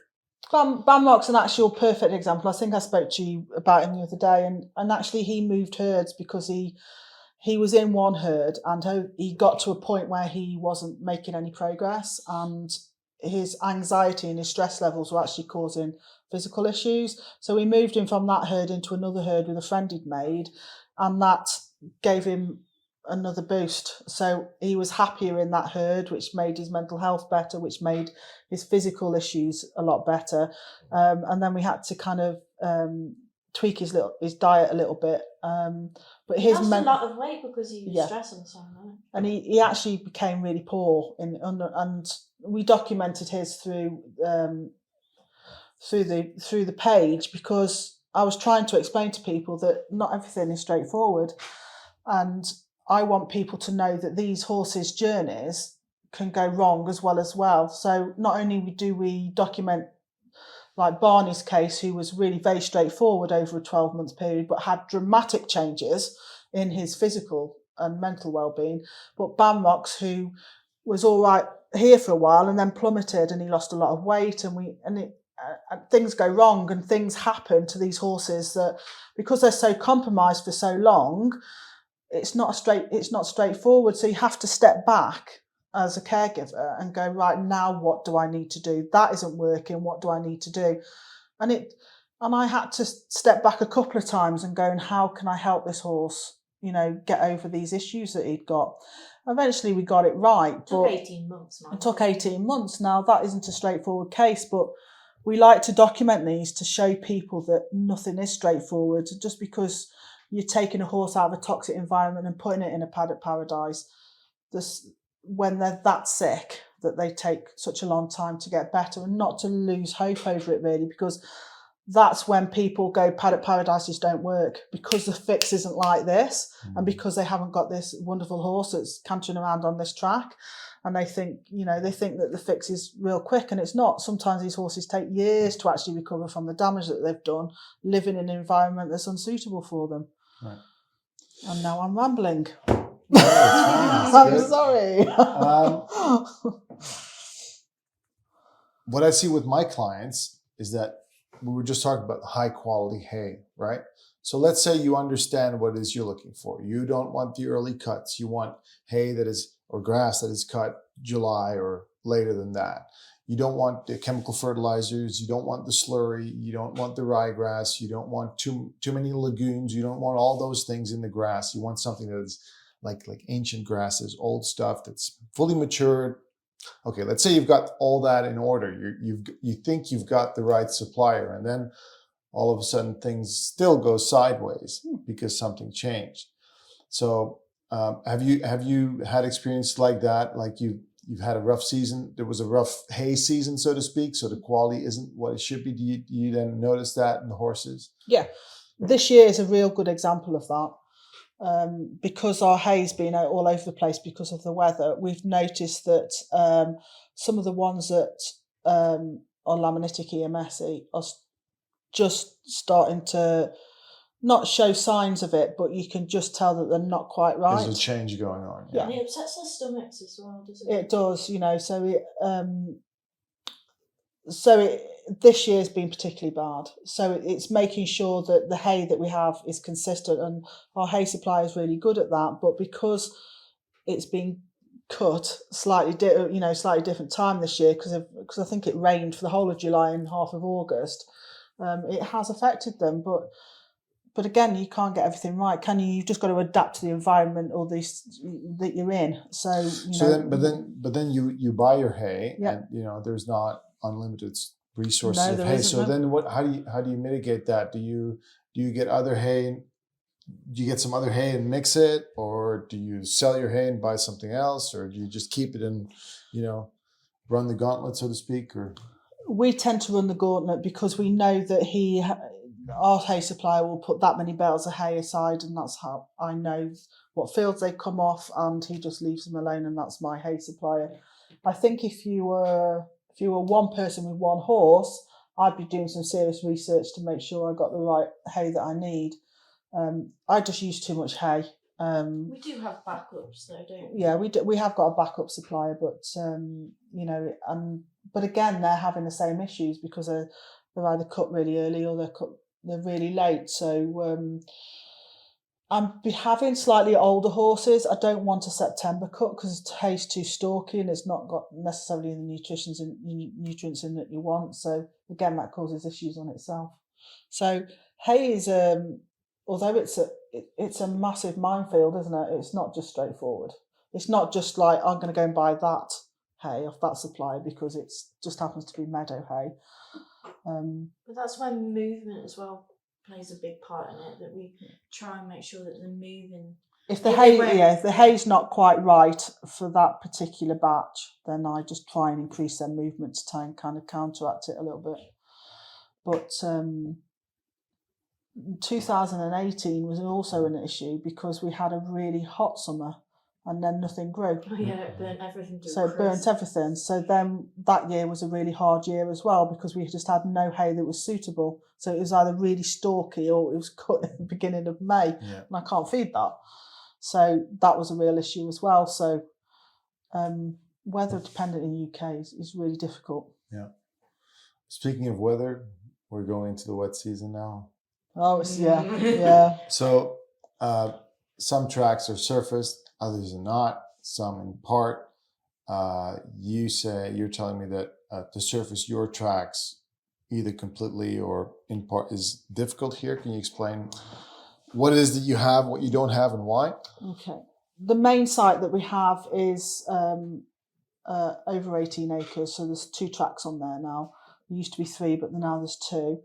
Bamrock's an actual perfect example. I think I spoke to you about him the other day, and actually he moved herds because he was in one herd and he got to a point where he wasn't making any progress, and his anxiety and his stress levels were actually causing physical issues. So we moved him from that herd into another herd with a friend he'd made, and that gave him another boost. So he was happier in that herd, which made his mental health better, which made his physical issues a lot better. And then we had to kind of tweak his diet a little bit. But he lost a lot of weight because he was stressing so much. And he actually became really poor and we documented his through the page, because I was trying to explain to people that not everything is straightforward, and I want people to know that these horses' journeys can go wrong as well. So not only do we document like Barney's case, who was really very straightforward over a 12-month period, but had dramatic changes in his physical and mental well-being, but Bamrock's, who was all right here for a while and then plummeted, and he lost a lot of weight, and things go wrong and things happen to these horses that, because they're so compromised for so long, it's not straightforward. So you have to step back as a caregiver and go, right, now what do I need to do? That isn't working. What do I need to do? And I had to step back a couple of times and go, and how can I help this horse, get over these issues that he'd got? Eventually we got it right. It took 18 months. It took 18 months. Now that isn't a straightforward case, but we like to document these to show people that nothing is straightforward. Just because you're taking a horse out of a toxic environment and putting it in a paddock paradise, when they're that sick, that they take such a long time to get better, and not to lose hope over it really, because that's when people go, paddock paradises don't work, because the fix isn't like this, and because they haven't got this wonderful horse that's cantering around on this track, and they think that the fix is real quick, and it's not. Sometimes these horses take years to actually recover from the damage that they've done, living in an environment that's unsuitable for them. Right. And now I'm rambling. No, I'm sorry. What I see with my clients is that we were just talking about high quality hay, right? So let's say you understand what it is you're looking for. You don't want the early cuts. You want hay or grass that is cut July or later than that. You don't want the chemical fertilizers. You don't want the slurry. You don't want the ryegrass. You don't want too many legumes. You don't want all those things in the grass. You want something that is like ancient grasses, old stuff that's fully matured. Okay, let's say you've got all that in order. You think you've got the right supplier, and then all of a sudden things still go sideways because something changed. So have you had experience like that? Like you've had a rough season. There was a rough hay season, so to speak. So the quality isn't what it should be. Do you then notice that in the horses? Yeah, this year is a real good example of that. Because our hay's been out all over the place because of the weather, we've noticed that some of the ones that are laminitic EMS are just starting to not show signs of it, but you can just tell that they're not quite right. There's a change going on. Yeah. And it upsets their stomachs as well, doesn't it? It does, so this year's been particularly bad. So it's making sure that the hay that we have is consistent, and our hay supply is really good at that. But because it's been cut slightly different time this year, because I think it rained for the whole of July and half of August, it has affected them. But again, you can't get everything right, can you? You've just got to adapt to the environment or that you're in. But then you buy your hay, Yeah. and there's not unlimited resources of there hay. isn't, So then how do you mitigate that? Do you get other hay? Do you get some other hay and mix it, or do you sell your hay and buy something else, or do you just keep it and run the gauntlet, so to speak? Or we tend to run the gauntlet, because we know that our hay supplier will put that many bales of hay aside, and that's how I know what fields they come off, and he just leaves them alone, and that's my hay supplier. I think if you were one person with one horse, I'd be doing some serious research to make sure I got the right hay that I need. I just use too much hay. We do have backups though, don't we? Yeah, we have got a backup supplier, but but again, they're having the same issues because they're either cut really early or they're really late. So I'm having slightly older horses. I don't want a September cut because hay's too stalky and it's not got necessarily the nutrients in that you want. So again, that causes issues on itself. So hay is although it's a massive minefield, isn't it? It's not just straightforward. It's not just like I'm going to go and buy that hay off that supplier because it just happens to be meadow hay. But that's when movement as well plays a big part in it, that we try and make sure that they're moving. If the hay's not quite right for that particular batch, then I just try and increase their movement to try and kind of counteract it a little bit. But 2018 was also an issue because we had a really hot summer and then nothing grew. Oh yeah, it burnt everything. So it burnt everything. So then that year was a really hard year as well because we just had no hay that was suitable. So it was either really stalky or it was cut at the beginning of May, and I can't feed that. So that was a real issue as well. So weather dependent in the UK is really difficult. Yeah. Speaking of weather, we're going into the wet season now. Oh, yeah. So some tracks are surfaced, others are not, some in part. You're telling me that to surface your tracks either completely or in part is difficult here. Can you explain what it is that you have, what you don't have, and why? Okay. The main site that we have is over 18 acres, so there's 2 tracks on there now. There used to be 3, but now there's 2.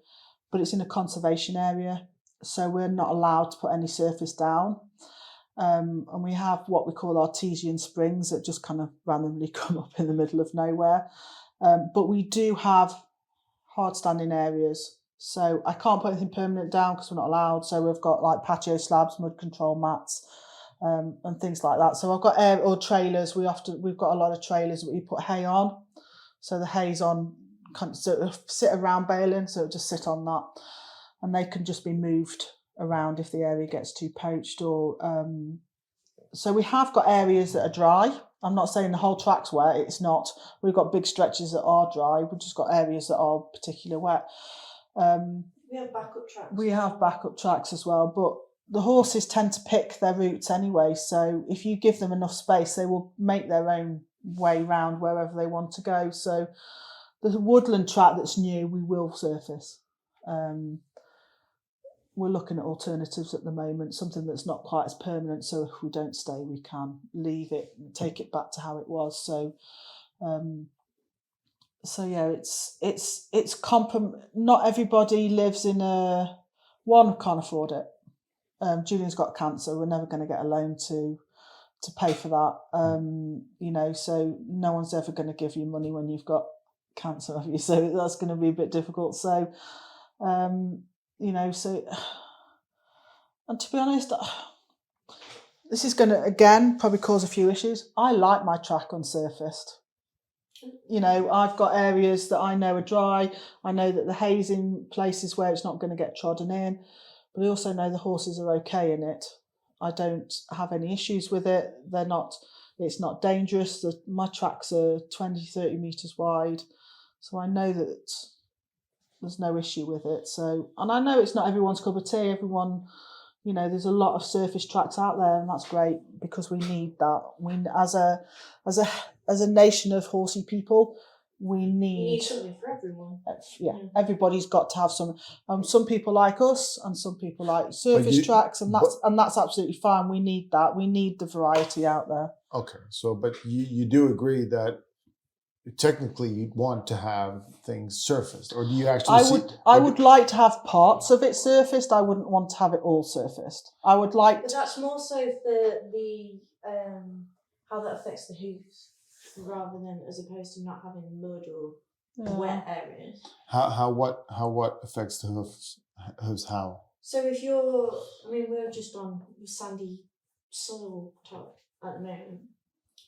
But it's in a conservation area, so we're not allowed to put any surface down. And we have what we call artesian springs that just kind of randomly come up in the middle of nowhere. But we do have hard standing areas. So I can't put anything permanent down because we're not allowed. So we've got like patio slabs, mud control mats, and things like that. So I've got or trailers. We've got a lot of trailers that we put hay on. So the hay's on, sort of sit around baling, so it'll just sit on that, and they can just be moved around if the area gets too poached. Or so we have got areas that are dry. I'm not saying the whole track's wet, it's not. We've got big stretches that are dry. We've just got areas that are particularly wet. We have backup tracks. We have backup tracks as well, but the horses tend to pick their routes anyway, so if you give them enough space, they will make their own way round wherever they want to go. So the woodland track that's new, we will surface. We're looking at alternatives at the moment, something that's not quite as permanent, so if we don't stay, we can leave it and take it back to how it was. So yeah, it's not everybody lives in one can't afford it. Julian's got cancer, we're never going to get a loan to pay for that. So no one's ever going to give you money when you've got cancer, have you? So that's going to be a bit difficult. So and to be honest, this is going to again probably cause a few issues. I like my track unsurfaced. I've got areas that I know are dry. I know that the hay's in places where it's not going to get trodden in, but I also know the horses are okay in it. I don't have any issues with it. It's not dangerous. My tracks are 20, 30 metres wide. So I know that there's no issue with it. So, and I know it's not everyone's cup of tea. Everyone, there's a lot of surface tracks out there, and that's great because we need that. As a nation of horsey people, we need something for everyone. Everybody's got to have some. Some people like us, and some people like surface tracks, and that's absolutely fine. We need that. We need the variety out there. Okay, so but you do agree that technically you'd want to have things surfaced, or do you actually? I would like to have parts of it surfaced. I wouldn't want to have it all surfaced. I would like. But that's more so for the how that affects the hooves, rather than as opposed to not having mud or wet areas. How what affects the hooves how? So if we're just on sandy soil type at the moment.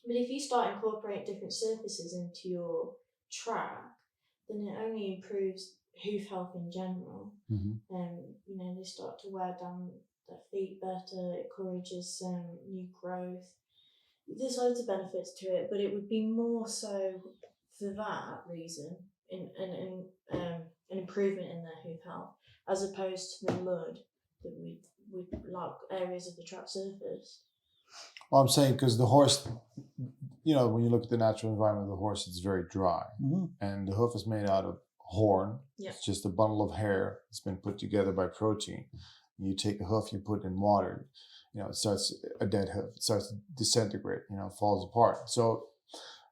But if you start incorporating different surfaces into your track, then it only improves hoof health in general. Mm-hmm. They start to wear down their feet better, it encourages new growth. There's loads of benefits to it, but it would be more so for that reason, an improvement in their hoof health, as opposed to the mud that we like areas of the track surface. Well, I'm saying because the horse, when you look at the natural environment of the horse, it's very dry. Mm-hmm. And the hoof is made out of horn. Yep. It's just a bundle of hair. It's been put together by protein. You take a hoof, you put it in water. It starts a dead hoof. It starts to disintegrate. Falls apart. So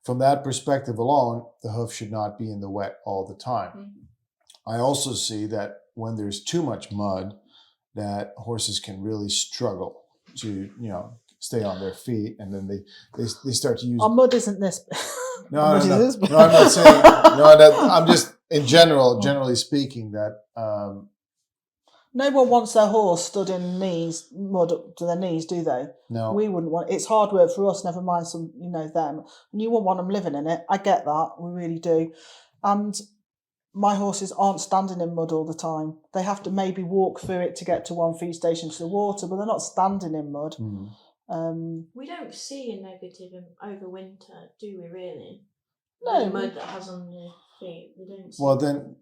from that perspective alone, the hoof should not be in the wet all the time. Mm-hmm. I also see that when there's too much mud, that horses can really struggle to stay on their feet, and then they start to use. Our mud isn't this. No, I'm not saying. I'm just in generally speaking that. No one wants their horse stood in mud up to their knees, do they? No. We wouldn't want. It's hard work for us. Never mind some, them. And you wouldn't want them living in it. I get that. We really do. And my horses aren't standing in mud all the time. They have to maybe walk through it to get to one feed station to the water, but they're not standing in mud. Mm. We don't see a negative over winter, do we really? No. The mud that has on the feet, we don't see. Well, then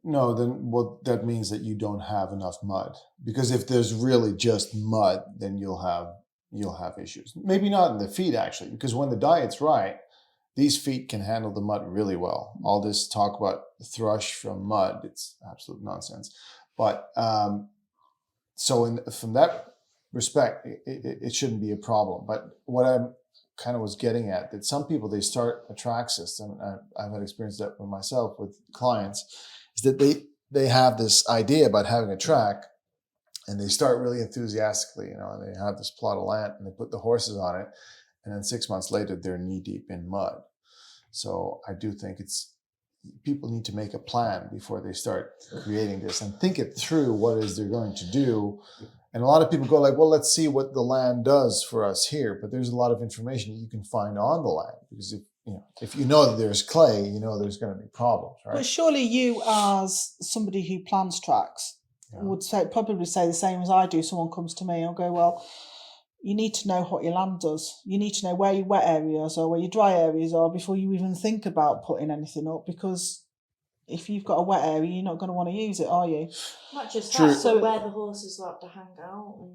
that means that you don't have enough mud. Because if there's really just mud, then you'll have issues. Maybe not in the feet, actually, because when the diet's right, these feet can handle the mud really well. All this talk about thrush from mud, it's absolute nonsense. But from that respect, it shouldn't be a problem. But what I kind of was getting at, that some people, they start a track system, and I've had experience that with myself with clients, is that they have this idea about having a track, and they start really enthusiastically, and they have this plot of land, and they put the horses on it, and then 6 months later, they're knee deep in mud. So I do think people need to make a plan before they start creating this and think it through what it is they're going to do. And a lot of people go like, well, let's see what the land does for us here. But there's a lot of information that you can find on the land, because if you know that there's clay, there's going to be problems, right? But surely you, as somebody who plans tracks, would probably say the same as I do. Someone comes to me, I'll go, well, you need to know what your land does. You need to know where your wet areas are, where your dry areas are, before you even think about putting anything up, because if you've got a wet area, you're not going to want to use it, are you? Not just True. that, but where the horses like to hang out.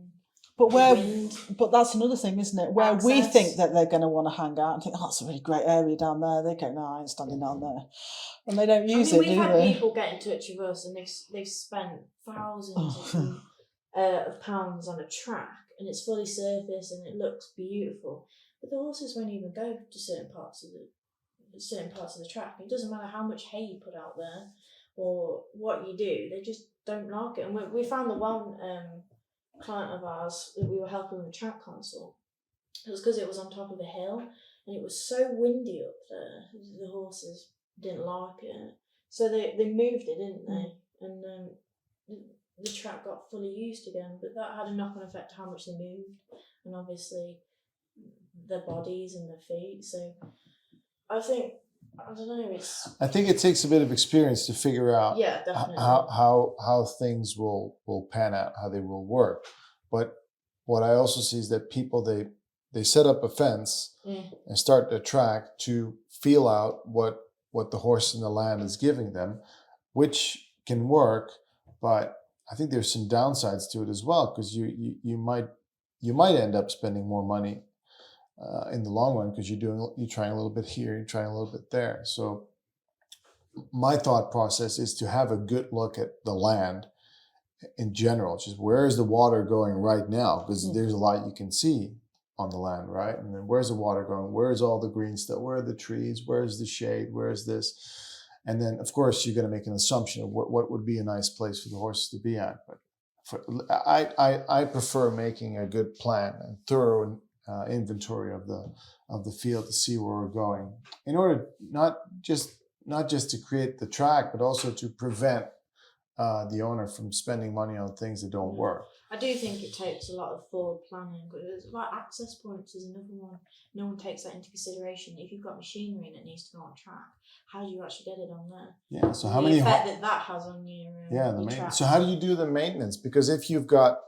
But that's another thing, isn't it? Where access. We think that they're going to want to hang out and think, that's a really great area down there. They go, no, I ain't standing down there. And they don't use it, do they? We've had people get in touch with us, and they've spent thousands of pounds on a track, and it's fully surfaced and it looks beautiful, but the horses won't even go to certain parts of the track. It doesn't matter how much hay you put out there or what you do, they just don't like it. And we found the one client of ours that we were helping with a track consult, it was because it was on top of a hill and it was so windy up there, the horses didn't like it, so they moved it, didn't they? And the track got fully used again, but that had a knock-on effect to how much they moved, and obviously their bodies and their feet. So I think, I don't know, I think it takes a bit of experience to figure out how things will pan out, how they will work. But what I also see is that people, they set up a fence and start a track to feel out what the horse in the land is giving them, which can work, but I think there's some downsides to it as well, because you might end up spending more money in the long run, because you're trying a little bit here, you're trying a little bit there. So my thought process is to have a good look at the land in general. Just where is the water going right now? Because there's a lot you can see on the land, right? And then where's the water going? Where's all the green stuff? Where are the trees? Where's the shade? Where's this? And then, of course, you're going to make an assumption of what would be a nice place for the horses to be at. But I prefer making a good plan and thorough inventory of the field to see where we're going, in order not just to create the track, but also to prevent the owner from spending money on things that don't work. I do think it takes a lot of forward planning, because like access points is another one. No one takes that into consideration. If you've got machinery that needs to go on track, how do you actually get it on there? Yeah. So the effect that has on your the your maintenance. track. So how do you do the maintenance? Because if you've got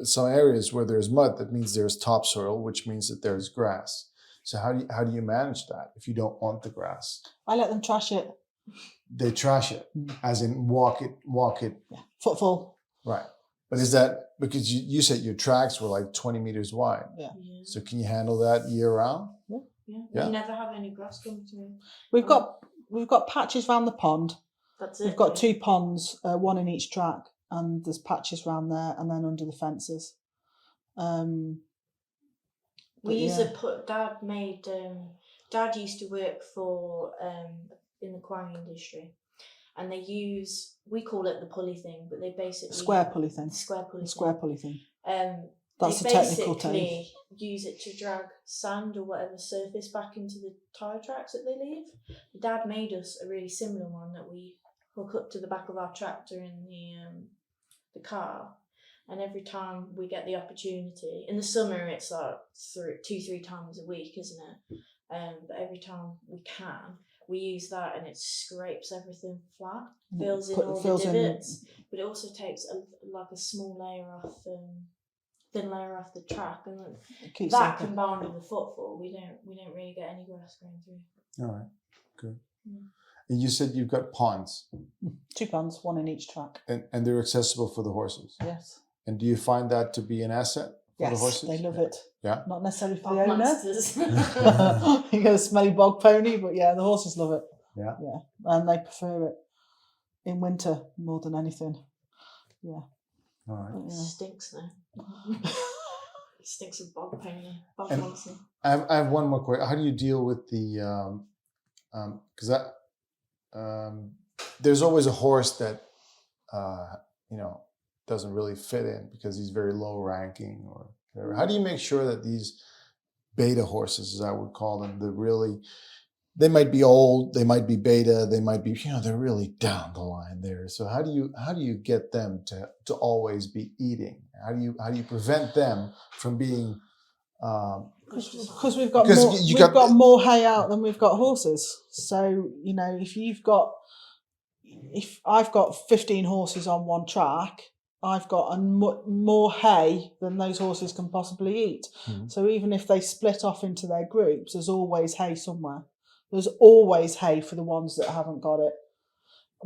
some areas where there's mud, that means there's topsoil, which means that there's grass. So how do you manage that if you don't want the grass? I let them trash it. They trash it, as in walk it. Yeah. Footfall. Right. But is that because you said your tracks were like 20 meters wide? Yeah. So can you handle that year round? Yeah. We never have any grass come through. We've got patches around the pond. That's it. We've got 2 ponds, one in each track, and there's patches around there, and then under the fences. We used to put. Dad used to work for in the quarry industry, and they use, we call it the pulley thing, but they basically square pulley thing. Square pulley thing. That's they a technical basically term. use it to drag sand or whatever surface back into the tyre tracks that they leave. Dad made us a really similar one that we hook up to the back of our tractor in the car. And every time we get the opportunity, in the summer it's like 2-3 times a week, isn't it? But every time we can, we use that, and it scrapes everything flat, fills in all the divots, but it also takes a small layer off, thin layer off the track, and that combined with the footfall, we don't really get any grass going through. All right, good. And you said you've got ponds. 2 ponds, 1 in each track. And they're accessible for the horses. Yes. And do you find that to be an asset for the horses? They love it. Yeah. Not necessarily for Bog the owner. monsters. You get a smelly bog pony, but yeah, the horses love it. Yeah. Yeah. And they prefer it in winter more than anything. Yeah. All right. It stinks now. It stinks of bog pony, bog monster. I have one more question. How do you deal with the because there's always a horse that doesn't really fit in because he's very low ranking or whatever. How do you make sure that these beta horses, as I would call them, they might be old, they might be beta, they might be, they're really down the line there. So how do you get them to always be eating? How do you prevent them from being because we've got more hay out than we've got horses. So, if I've got 15 horses on one track, I've got more hay than those horses can possibly eat. Mm-hmm. So even if they split off into their groups, there's always hay somewhere. There's always hay for the ones that haven't got it.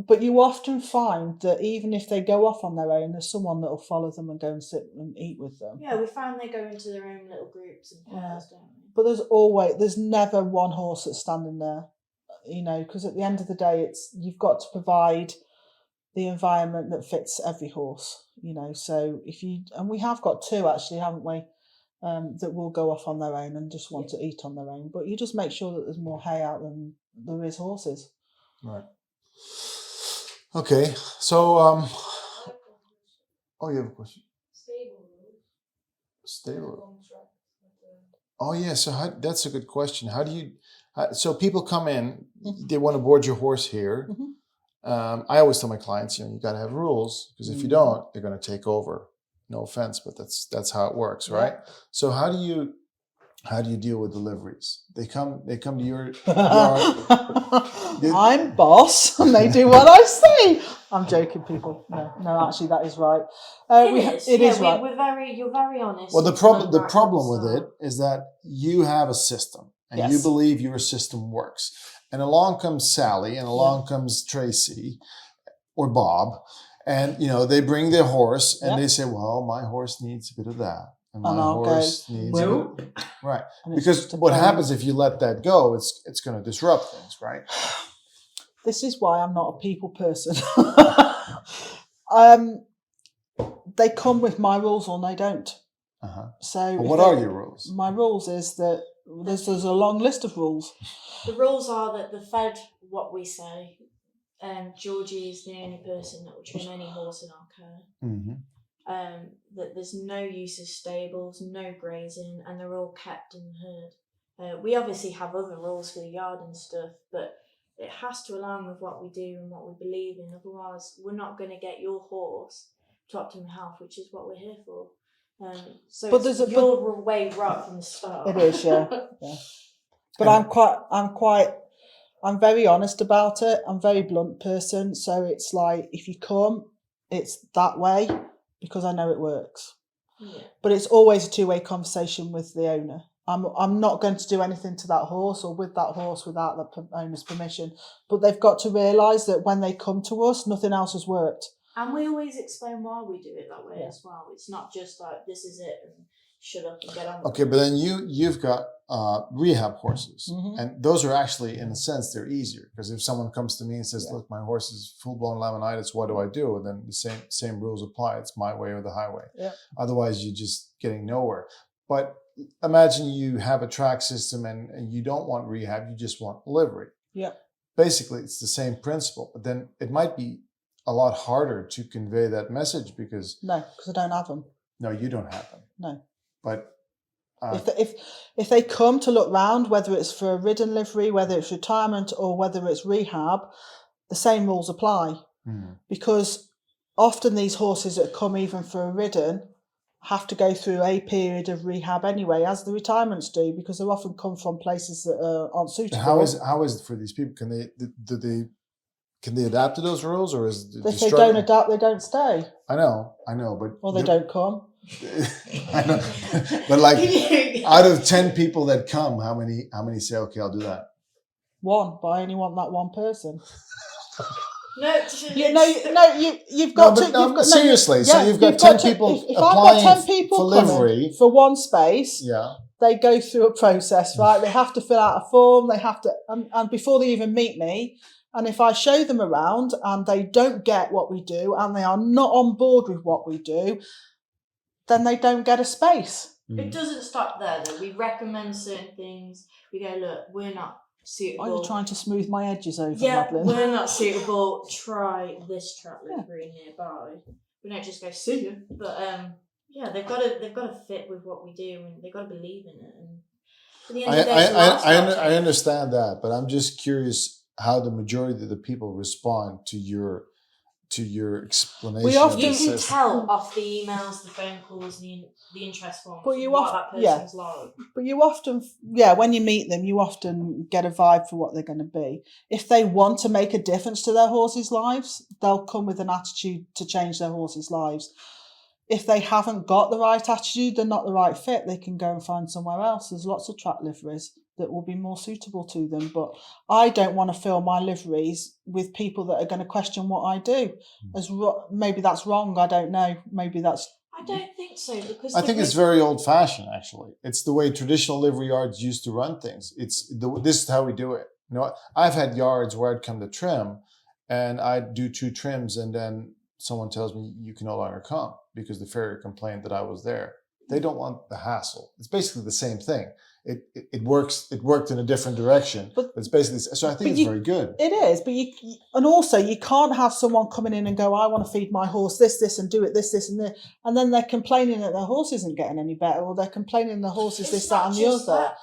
But you often find that even if they go off on their own, there's someone that will follow them and go and sit and eat with them. Yeah, we found they go into their own little groups and pairs, don't we? But there's never one horse that's standing there, because at the end of the day, you've got to provide the environment that fits every horse, So and we have got 2 actually, haven't we? That will go off on their own and just want to eat on their own. But you just make sure that there's more hay out than there is horses. Right. Okay. So, you have a question? Stable. Oh yeah. So that's a good question. How do you? So people come in, they want to board your horse here. Mm-hmm. I always tell my clients, you got to have rules because if you don't, they're going to take over. No offense, but that's how it works, right? Yeah. So how do you deal with deliveries? They come to your yard. I'm boss, and they do what I say. I'm joking, people. No, actually, that is right. It is right. You're very honest. Well, the problem with it is that you have a system, and you believe your system works. And along comes Sally, and along comes Tracy, or Bob, and they bring their horse, and they say, "Well, my horse needs a bit of that." And my horse needs right. Because what happens if you let that go, it's going to disrupt things, right? This is why I'm not a people person. They come with my rules or they don't. Uh-huh. So what are your rules? My rules is that there's a long list of rules. The rules are that the fed what we say. Georgie is the only person that will trim any horse in our care. Mm-hmm. That there's no use of stables, no grazing, and they're all kept in the herd. We obviously have other rules for the yard and stuff, but it has to align with what we do and what we believe in. Otherwise, we're not going to get your horse to optimum health, which is what we're here for. So but it's your way right from the start. It is, yeah. But I'm very honest about it. I'm a very blunt person. So it's like, if you come, it's that way because I know it works. but it's always a two-way conversation with the owner. I'm not going to do anything to that horse or with that horse without the owner's permission. But they've got to realise that when they come to us, nothing else has worked. And we always explain why we do it that way as well. It's not just like, this is it and shut up and get on with Okay, it. but then you've got rehab horses. And those are actually, in a sense, they're easier. Because if someone comes to me and says, look, my horse is full-blown laminitis, what do I do? And then the same rules apply. It's my way or the highway. Yeah. Otherwise, you're just getting nowhere. But imagine you have a track system and you don't want rehab, you just want livery. Yeah. Basically, it's the same principle. But then it might be a lot harder to convey that message because... No, because I don't have them. No, you don't have them. No. But... If they come to look round, whether it's for a ridden livery, whether it's retirement or whether it's rehab, the same rules apply. Because often these horses that come even for a ridden have to go through a period of rehab anyway, as the retirements do, because they often come from places that aren't suitable. How is it for these people? Can they adapt to those rules, or is if they don't adapt, they don't stay? I know, but or they don't come. I know, but like out of 10 people that come, how many say, okay, I'll do that? One, but I only want that one person. You've got seriously. So you've got 10 people applying for livery for one space. Yeah, they go through a process, right? They have to fill out a form. They have to, and before they even meet me. And if I show them around and they don't get what we do and they are not on board with what we do, then they don't get a space. It doesn't stop there, though. We recommend certain things. We go, look, we're not suitable. Are you trying to smooth my edges over, Madeline? We're not suitable. Try this track livery nearby. We don't just go see you, but they've got to fit with what we do, and they've got to believe in it. And at the end of the day, I understand that, but I'm just curious how the majority of the people respond to your explanation. You can tell off the emails, the phone calls, the interest forms, what that person's like. But you often, when you meet them, you often get a vibe for what they're going to be. If they want to make a difference to their horses' lives, they'll come with an attitude to change their horses' lives. If they haven't got the right attitude, they're not the right fit, they can go and find somewhere else. There's lots of track liveries that will be more suitable to them. But I don't want to fill my liveries with people that are going to question what I do. Maybe that's wrong, I don't know. Maybe that's... I don't think so, because... I think it's very old-fashioned, actually. It's the way traditional livery yards used to run things. This is how we do it. You know, I've had yards where I'd come to trim, and I'd do 2 trims, and then someone tells me, you can no longer come, because the farrier complained that I was there. They don't want the hassle. It's basically the same thing. It works. It worked in a different direction, but it's basically. So I think it's very good. It is, but you can't have someone coming in and go, I want to feed my horse this, and do it this, and this, and then they're complaining that their horse isn't getting any better, or they're complaining the horse is this, that, and the other.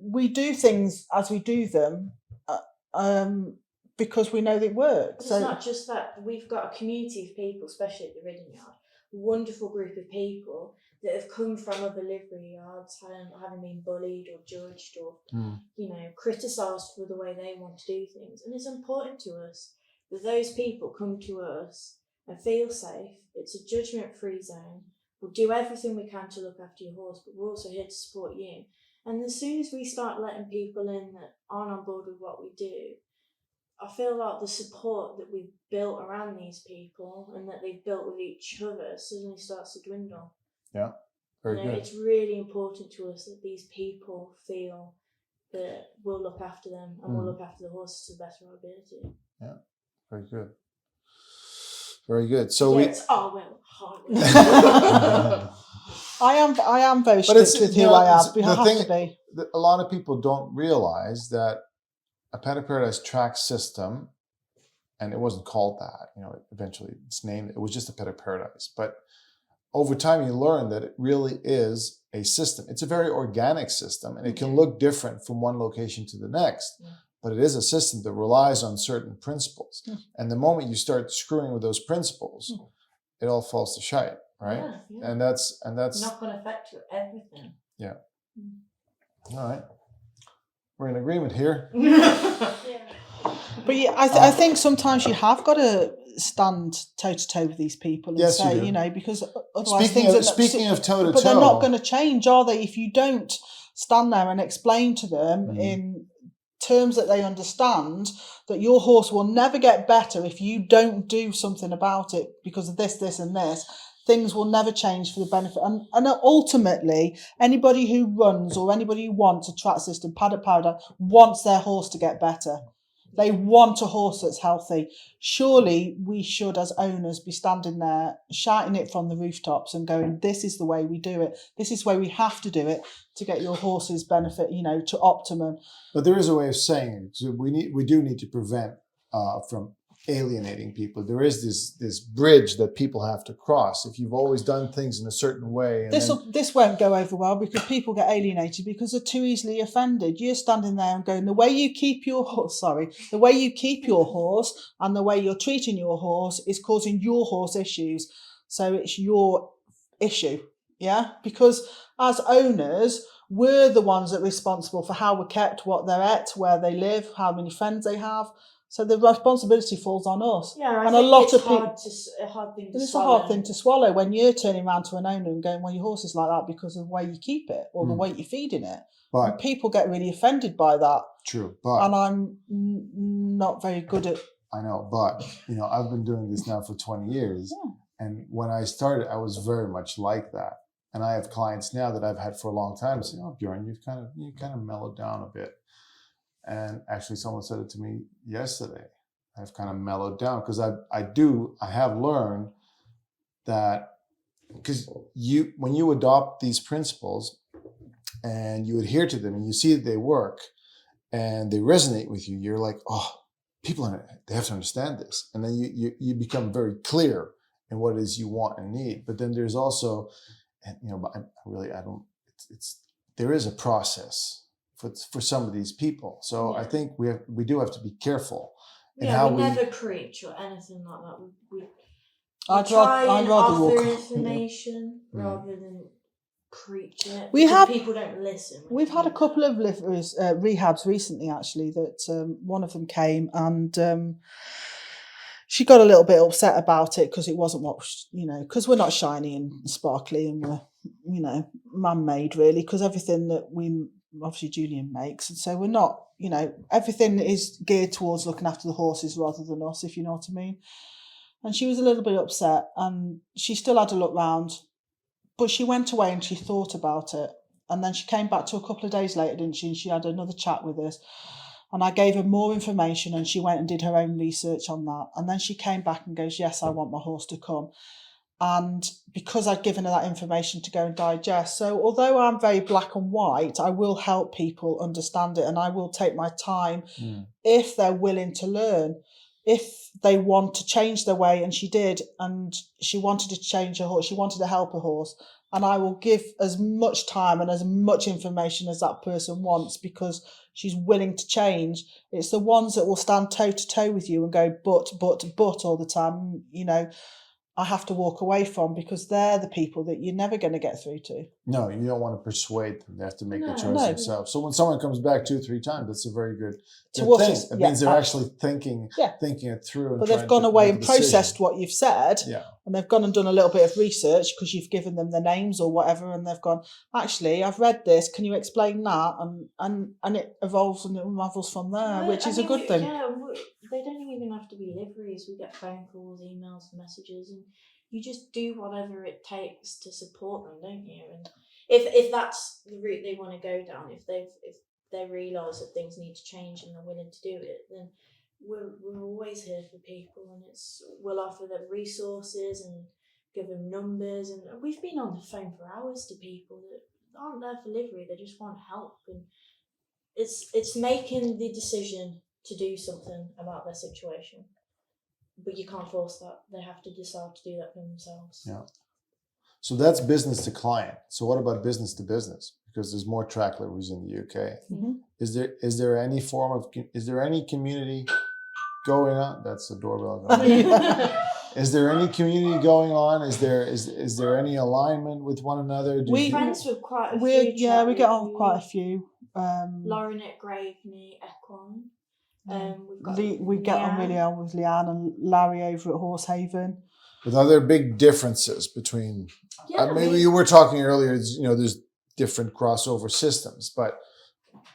We do things as we do them, because we know they work. It's not just that. We've got a community of people, especially at the ridden yard, a wonderful group of people that have come from other livery yards, having been bullied or judged or, criticised for the way they want to do things. And it's important to us that those people come to us and feel safe. It's a judgment-free zone. We'll do everything we can to look after your horse, but we're also here to support you. And as soon as we start letting people in that aren't on board with what we do, I feel like the support that we've built around these people and that they've built with each other suddenly starts to dwindle. Yeah, very good. It's really important to us that these people feel that we'll look after them and we'll look after the horses to the best of our ability. Yeah, very good. Very good. So I am very strict with who I am. We have to be. A lot of people don't realize that a Paddock Paradise track system, and it wasn't called that, eventually it's named, it was just a Paddock Paradise. But over time you learn that it really is a system. It's a very organic system, and it can look different from one location to the next, but it is a system that relies on certain principles. And the moment you start screwing with those principles, it all falls to shite, right? Yeah. And that's not going to affect everything. Yeah. All right. We're in agreement here. But I think sometimes you have got to stand toe to toe with these people and Yes, say, you do. you know, because otherwise Speaking of toe to toe, but they're not going to change, are they? If you don't stand there and explain to them in terms that they understand that your horse will never get better if you don't do something about it because of this, this, and this. Things will never change for the benefit. And ultimately, anybody who runs or anybody who wants a track system, Paddock Paradise, wants their horse to get better. They want a horse that's healthy. Surely we should, as owners, be standing there shouting it from the rooftops and going, this is the way we do it. This is the way we have to do it to get your horse's benefit, you know, to optimum. But there is a way of saying it. So we do need to prevent from alienating people. There is this bridge that people have to cross. If you've always done things in a certain way, and this won't go over well because people get alienated because they're too easily offended. You're standing there and going, the way you keep your horse and the way you're treating your horse is causing your horse issues. So it's your issue, yeah? Because as owners, we're the ones that are responsible for how we're kept, what they're at, where they live, how many friends they have. So the responsibility falls on us. Yeah, and a lot of people. It's a hard thing to It's swallow. a hard thing to swallow when you're turning around to an owner and going, well, your horse is like that because of the way you keep it or the way you're feeding it. But and people get really offended by that. True, but and I'm not very good at. I know, but you know, I've been doing this now for 20 years, and when I started, I was very much like that. And I have clients now that I've had for a long time say, "Oh, Bjorn, you kind of mellowed down a bit." And actually, someone said it to me yesterday. I've kind of mellowed down because I have learned that because when you adopt these principles and you adhere to them and you see that they work and they resonate with you, you're like, oh, they have to understand this. And then you become very clear in what it is you want and need. But then there's also, and you know, there is a process for some of these people. So I think we do have to be careful. We never preach or anything like that. We I'd try and rather offer walk information rather than preach it. People don't listen. We've had a couple of rehabs recently, actually, that one of them came and she got a little bit upset about it because it wasn't what, you know, because we're not shiny and sparkly and we're, you know, man-made really, because everything that obviously Julian makes, and so we're not, you know, everything is geared towards looking after the horses rather than us, if you know what I mean. And she was a little bit upset and she still had a look round, but she went away and she thought about it, and then she came back to a couple of days later, didn't she, and she had another chat with us, and I gave her more information and she went and did her own research on that, and then she came back and goes, yes, I want my horse to come. And because I'd given her that information to go and digest, so although I'm very black and white, I will help people understand it and I will take my time if they're willing to learn, if they want to change their way. And she did, and she wanted to change her horse. She wanted to help her horse. And I will give as much time and as much information as that person wants because she's willing to change. It's the ones that will stand toe to toe with you and go, but all the time, you know, I have to walk away from because they're the people that you're never going to get through to. No, you don't want to persuade them. They have to make the choice themselves. So when someone comes back 2-3 times, that's a very good thing. It means they're actually thinking it through. But they've gone away and processed what you've said. Yeah. And they've gone and done a little bit of research because you've given them the names or whatever, and they've gone, actually, I've read this. Can you explain that? And it evolves and it unravels from there, which is a good thing. Yeah, they don't even have to be liveries. We get phone calls, emails, messages, and you just do whatever it takes to support them, don't you? And if that's the route they want to go down, if they realise that things need to change and they're willing to do it, then we're always here for people, and we'll offer them resources and give them numbers, and we've been on the phone for hours to people that aren't there for livery, they just want help, and it's making the decision to do something about their situation, but you can't force that. They have to decide to do that for themselves. Yeah. So that's business to client. So what about business to business? Because there's more track liveries in the UK. Mm-hmm. Is there any community going on? That's the doorbell going on. Is there any community going on? Is there any alignment with one another? We're friends with quite a few. We get on with quite a few. Lauren at Graveney Equine. We've got We get on really well with Leanne and Larry over at Horsehaven. But are there big differences between? Maybe you were talking earlier. There's different crossover systems, but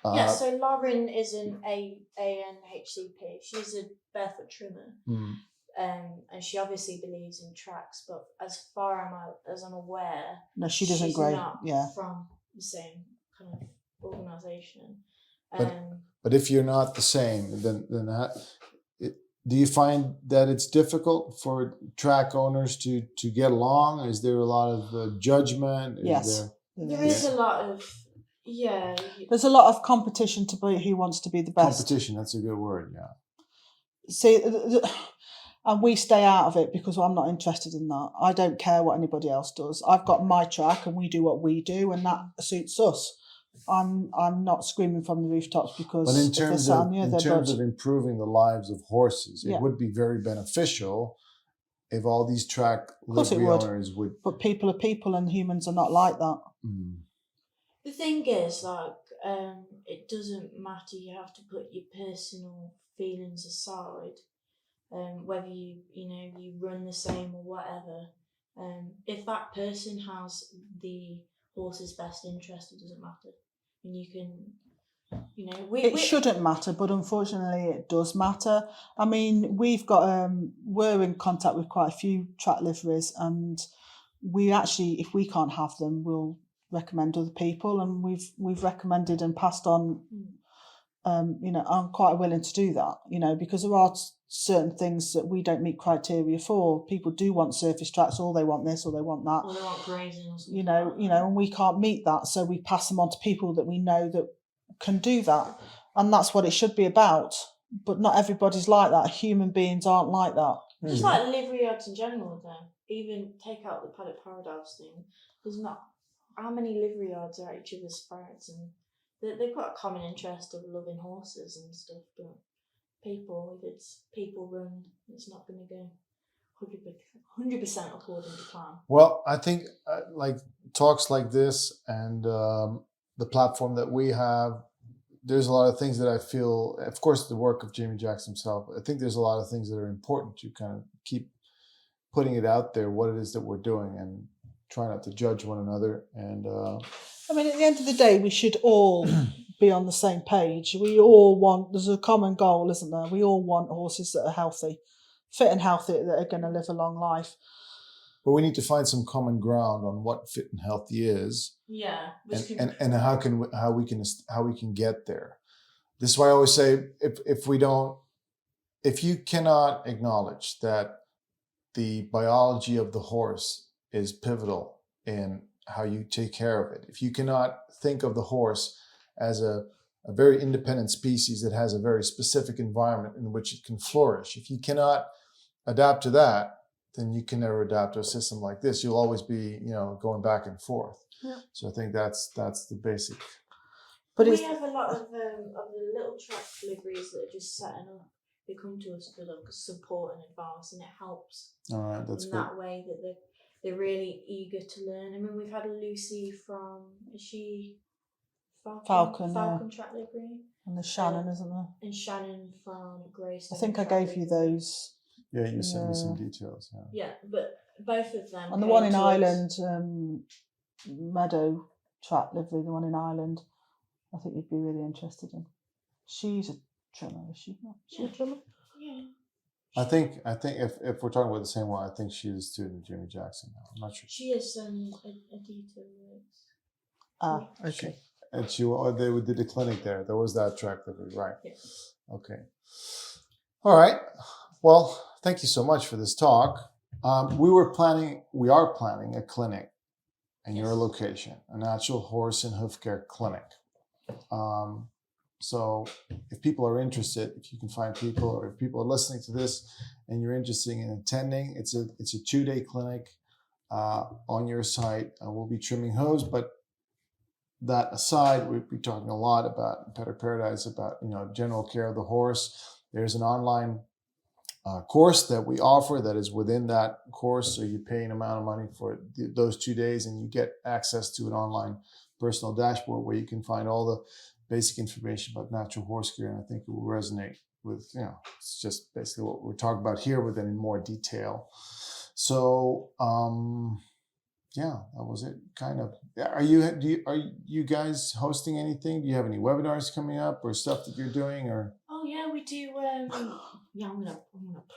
so Lauren is an ANHCP. She's a barefoot trimmer, and she obviously believes in tracks. But as far as I'm aware, no, she doesn't she's agree. not from the same kind of organisation. But if you're not the same, then do you find that it's difficult for track owners to get along? Is there a lot of judgment? Yes. There is a lot of, There's a lot of competition to be who wants to be the best. Competition, that's a good word, yeah. See, and we stay out of it because I'm not interested in that. I don't care what anybody else does. I've got my track and we do what we do and that suits us. I'm not screaming from the rooftops because. But in terms of improving the lives of horses, it would be very beneficial if all these track livery owners would. But people are people, and humans are not like that. Mm. The thing is, it doesn't matter. You have to put your personal feelings aside, whether you run the same or whatever. If that person has the horse's best interest, it doesn't matter. And you can, it shouldn't matter, but unfortunately it does matter. I mean, we've got we're in contact with quite a few track liveries, and we actually, if we can't have them, we'll recommend other people, and we've recommended and passed on. I'm quite willing to do that, because there are certain things that we don't meet criteria for. People do want surface tracks, or they want this, or they want that. Or they want grazing or something. And we can't meet that, so we pass them on to people that we know that can do that, and that's what it should be about. But not everybody's like that. Human beings aren't like that. Just like livery yards in general, then. Even take out the Paddock Paradise thing. There's not how many livery yards are at each other's throats, and they've got a common interest of loving horses and stuff, but if it's people run, it's not going to go 100% according to plan. Well, I think like talks like this and the platform that we have, there's a lot of things that I feel, of course, the work of Jamie Jackson himself, I think there's a lot of things that are important to kind of keep putting it out there, what it is that we're doing, and try not to judge one another. And I mean, at the end of the day, we should all be on the same page. We all want, there's a common goal, isn't there? We all want horses that are healthy, fit and healthy, that are going to live a long life. But we need to find some common ground on what fit and healthy is. Yeah. And how we can get there. This is why I always say, if you cannot acknowledge that the biology of the horse is pivotal in how you take care of it, if you cannot think of the horse as a very independent species that has a very specific environment in which it can flourish, if you cannot adapt to that, then you can never adapt to a system like this. You'll always be, going back and forth. Yeah. So I think that's the basic. But we have a lot of the little track liveries that are just setting up. They come to us for support and advice, and it helps. All right, that's in good. That way that they're really eager to learn. I mean, we've had Lucy from, is she Falcon track livery? And there's Shannon, isn't there? And Shannon from Grace. I think I gave you those. Yeah, you sent me some details. Yeah, but both of them. And the one in Ireland, Meadow track livery, the one in Ireland, I think you'd be really interested in. She's a trimmer, is she not? Is she a trimmer? Yeah. I think if we're talking about the same one, I think she's a student of Jamie Jackson now. I'm not sure. She is Adita. Ah, okay. And they did the clinic there. There was that track livery, right? Yes. Okay. All right. Well, thank you so much for this talk. We are planning a clinic in your location, a natural horse and hoof care clinic. So if people are interested, if you can find people, or if people are listening to this and you're interested in attending, it's a 2-day clinic on your site. We'll be trimming hooves, but that aside, we'll be talking a lot about Paddock Paradise, about general care of the horse. There's an online course that we offer that is within that course, so you pay an amount of money for those 2 days, and you get access to an online personal dashboard where you can find all the basic information about natural horse care, and I think it will resonate it's just basically what we're talking about here, but then in more detail. So, yeah, that was it. Kind of. Are you guys hosting anything? Do you have any webinars coming up or stuff that you're doing? Or Oh yeah, we do. Yeah, I'm gonna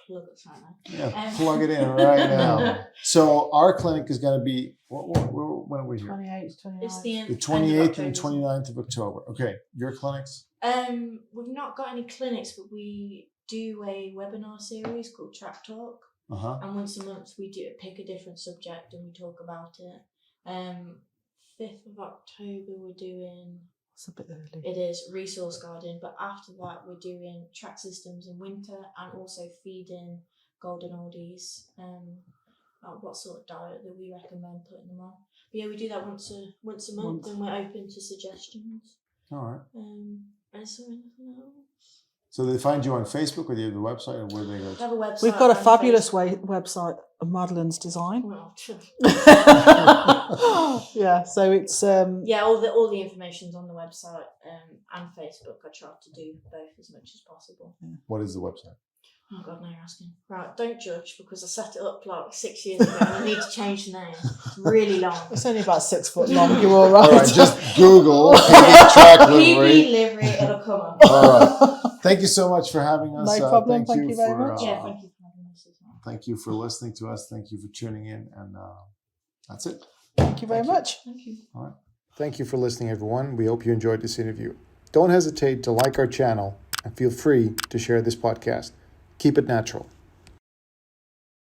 plug it right now. yeah, plug it in right now. So our clinic is going to be when are we here? 28th, 29th. It's the The 28th and 29th of October. Okay, your clinics? We've not got any clinics, but we do a webinar series called Track Talk. And once a month we do pick a different subject and we talk about it. 5th of October we're doing. It's a bit early. It is resource guarding, but after that we're doing track systems in winter and also feeding golden oldies. What sort of diet that we recommend putting them on. But yeah, we do that once a month, and we're open to suggestions. All right. Is there anything else? So they find you on Facebook, or do you have the website, or where do they go? We have a website. We've got a and fabulous website, Madeline's Design. Well, Yeah, so it's yeah, all the information's on the website and Facebook. I try to do both as much as possible. What is the website? Oh God, now you're asking. Right, don't judge because I set it up like 6 years ago and I need to change the name. It's really long. It's only about 6 foot long. You're all right. All right, just Google PB track livery. PB livery, it'll come up. All right. Thank you so much for having us. No problem. Thank you very much. Yeah, thank you for having us as well. Thank you for listening to us. Thank you for tuning in, and that's it. Thank you very much. Thank you. All right. Thank you for listening, everyone. We hope you enjoyed this interview. Don't hesitate to like our channel and feel free to share this podcast. Keep it natural.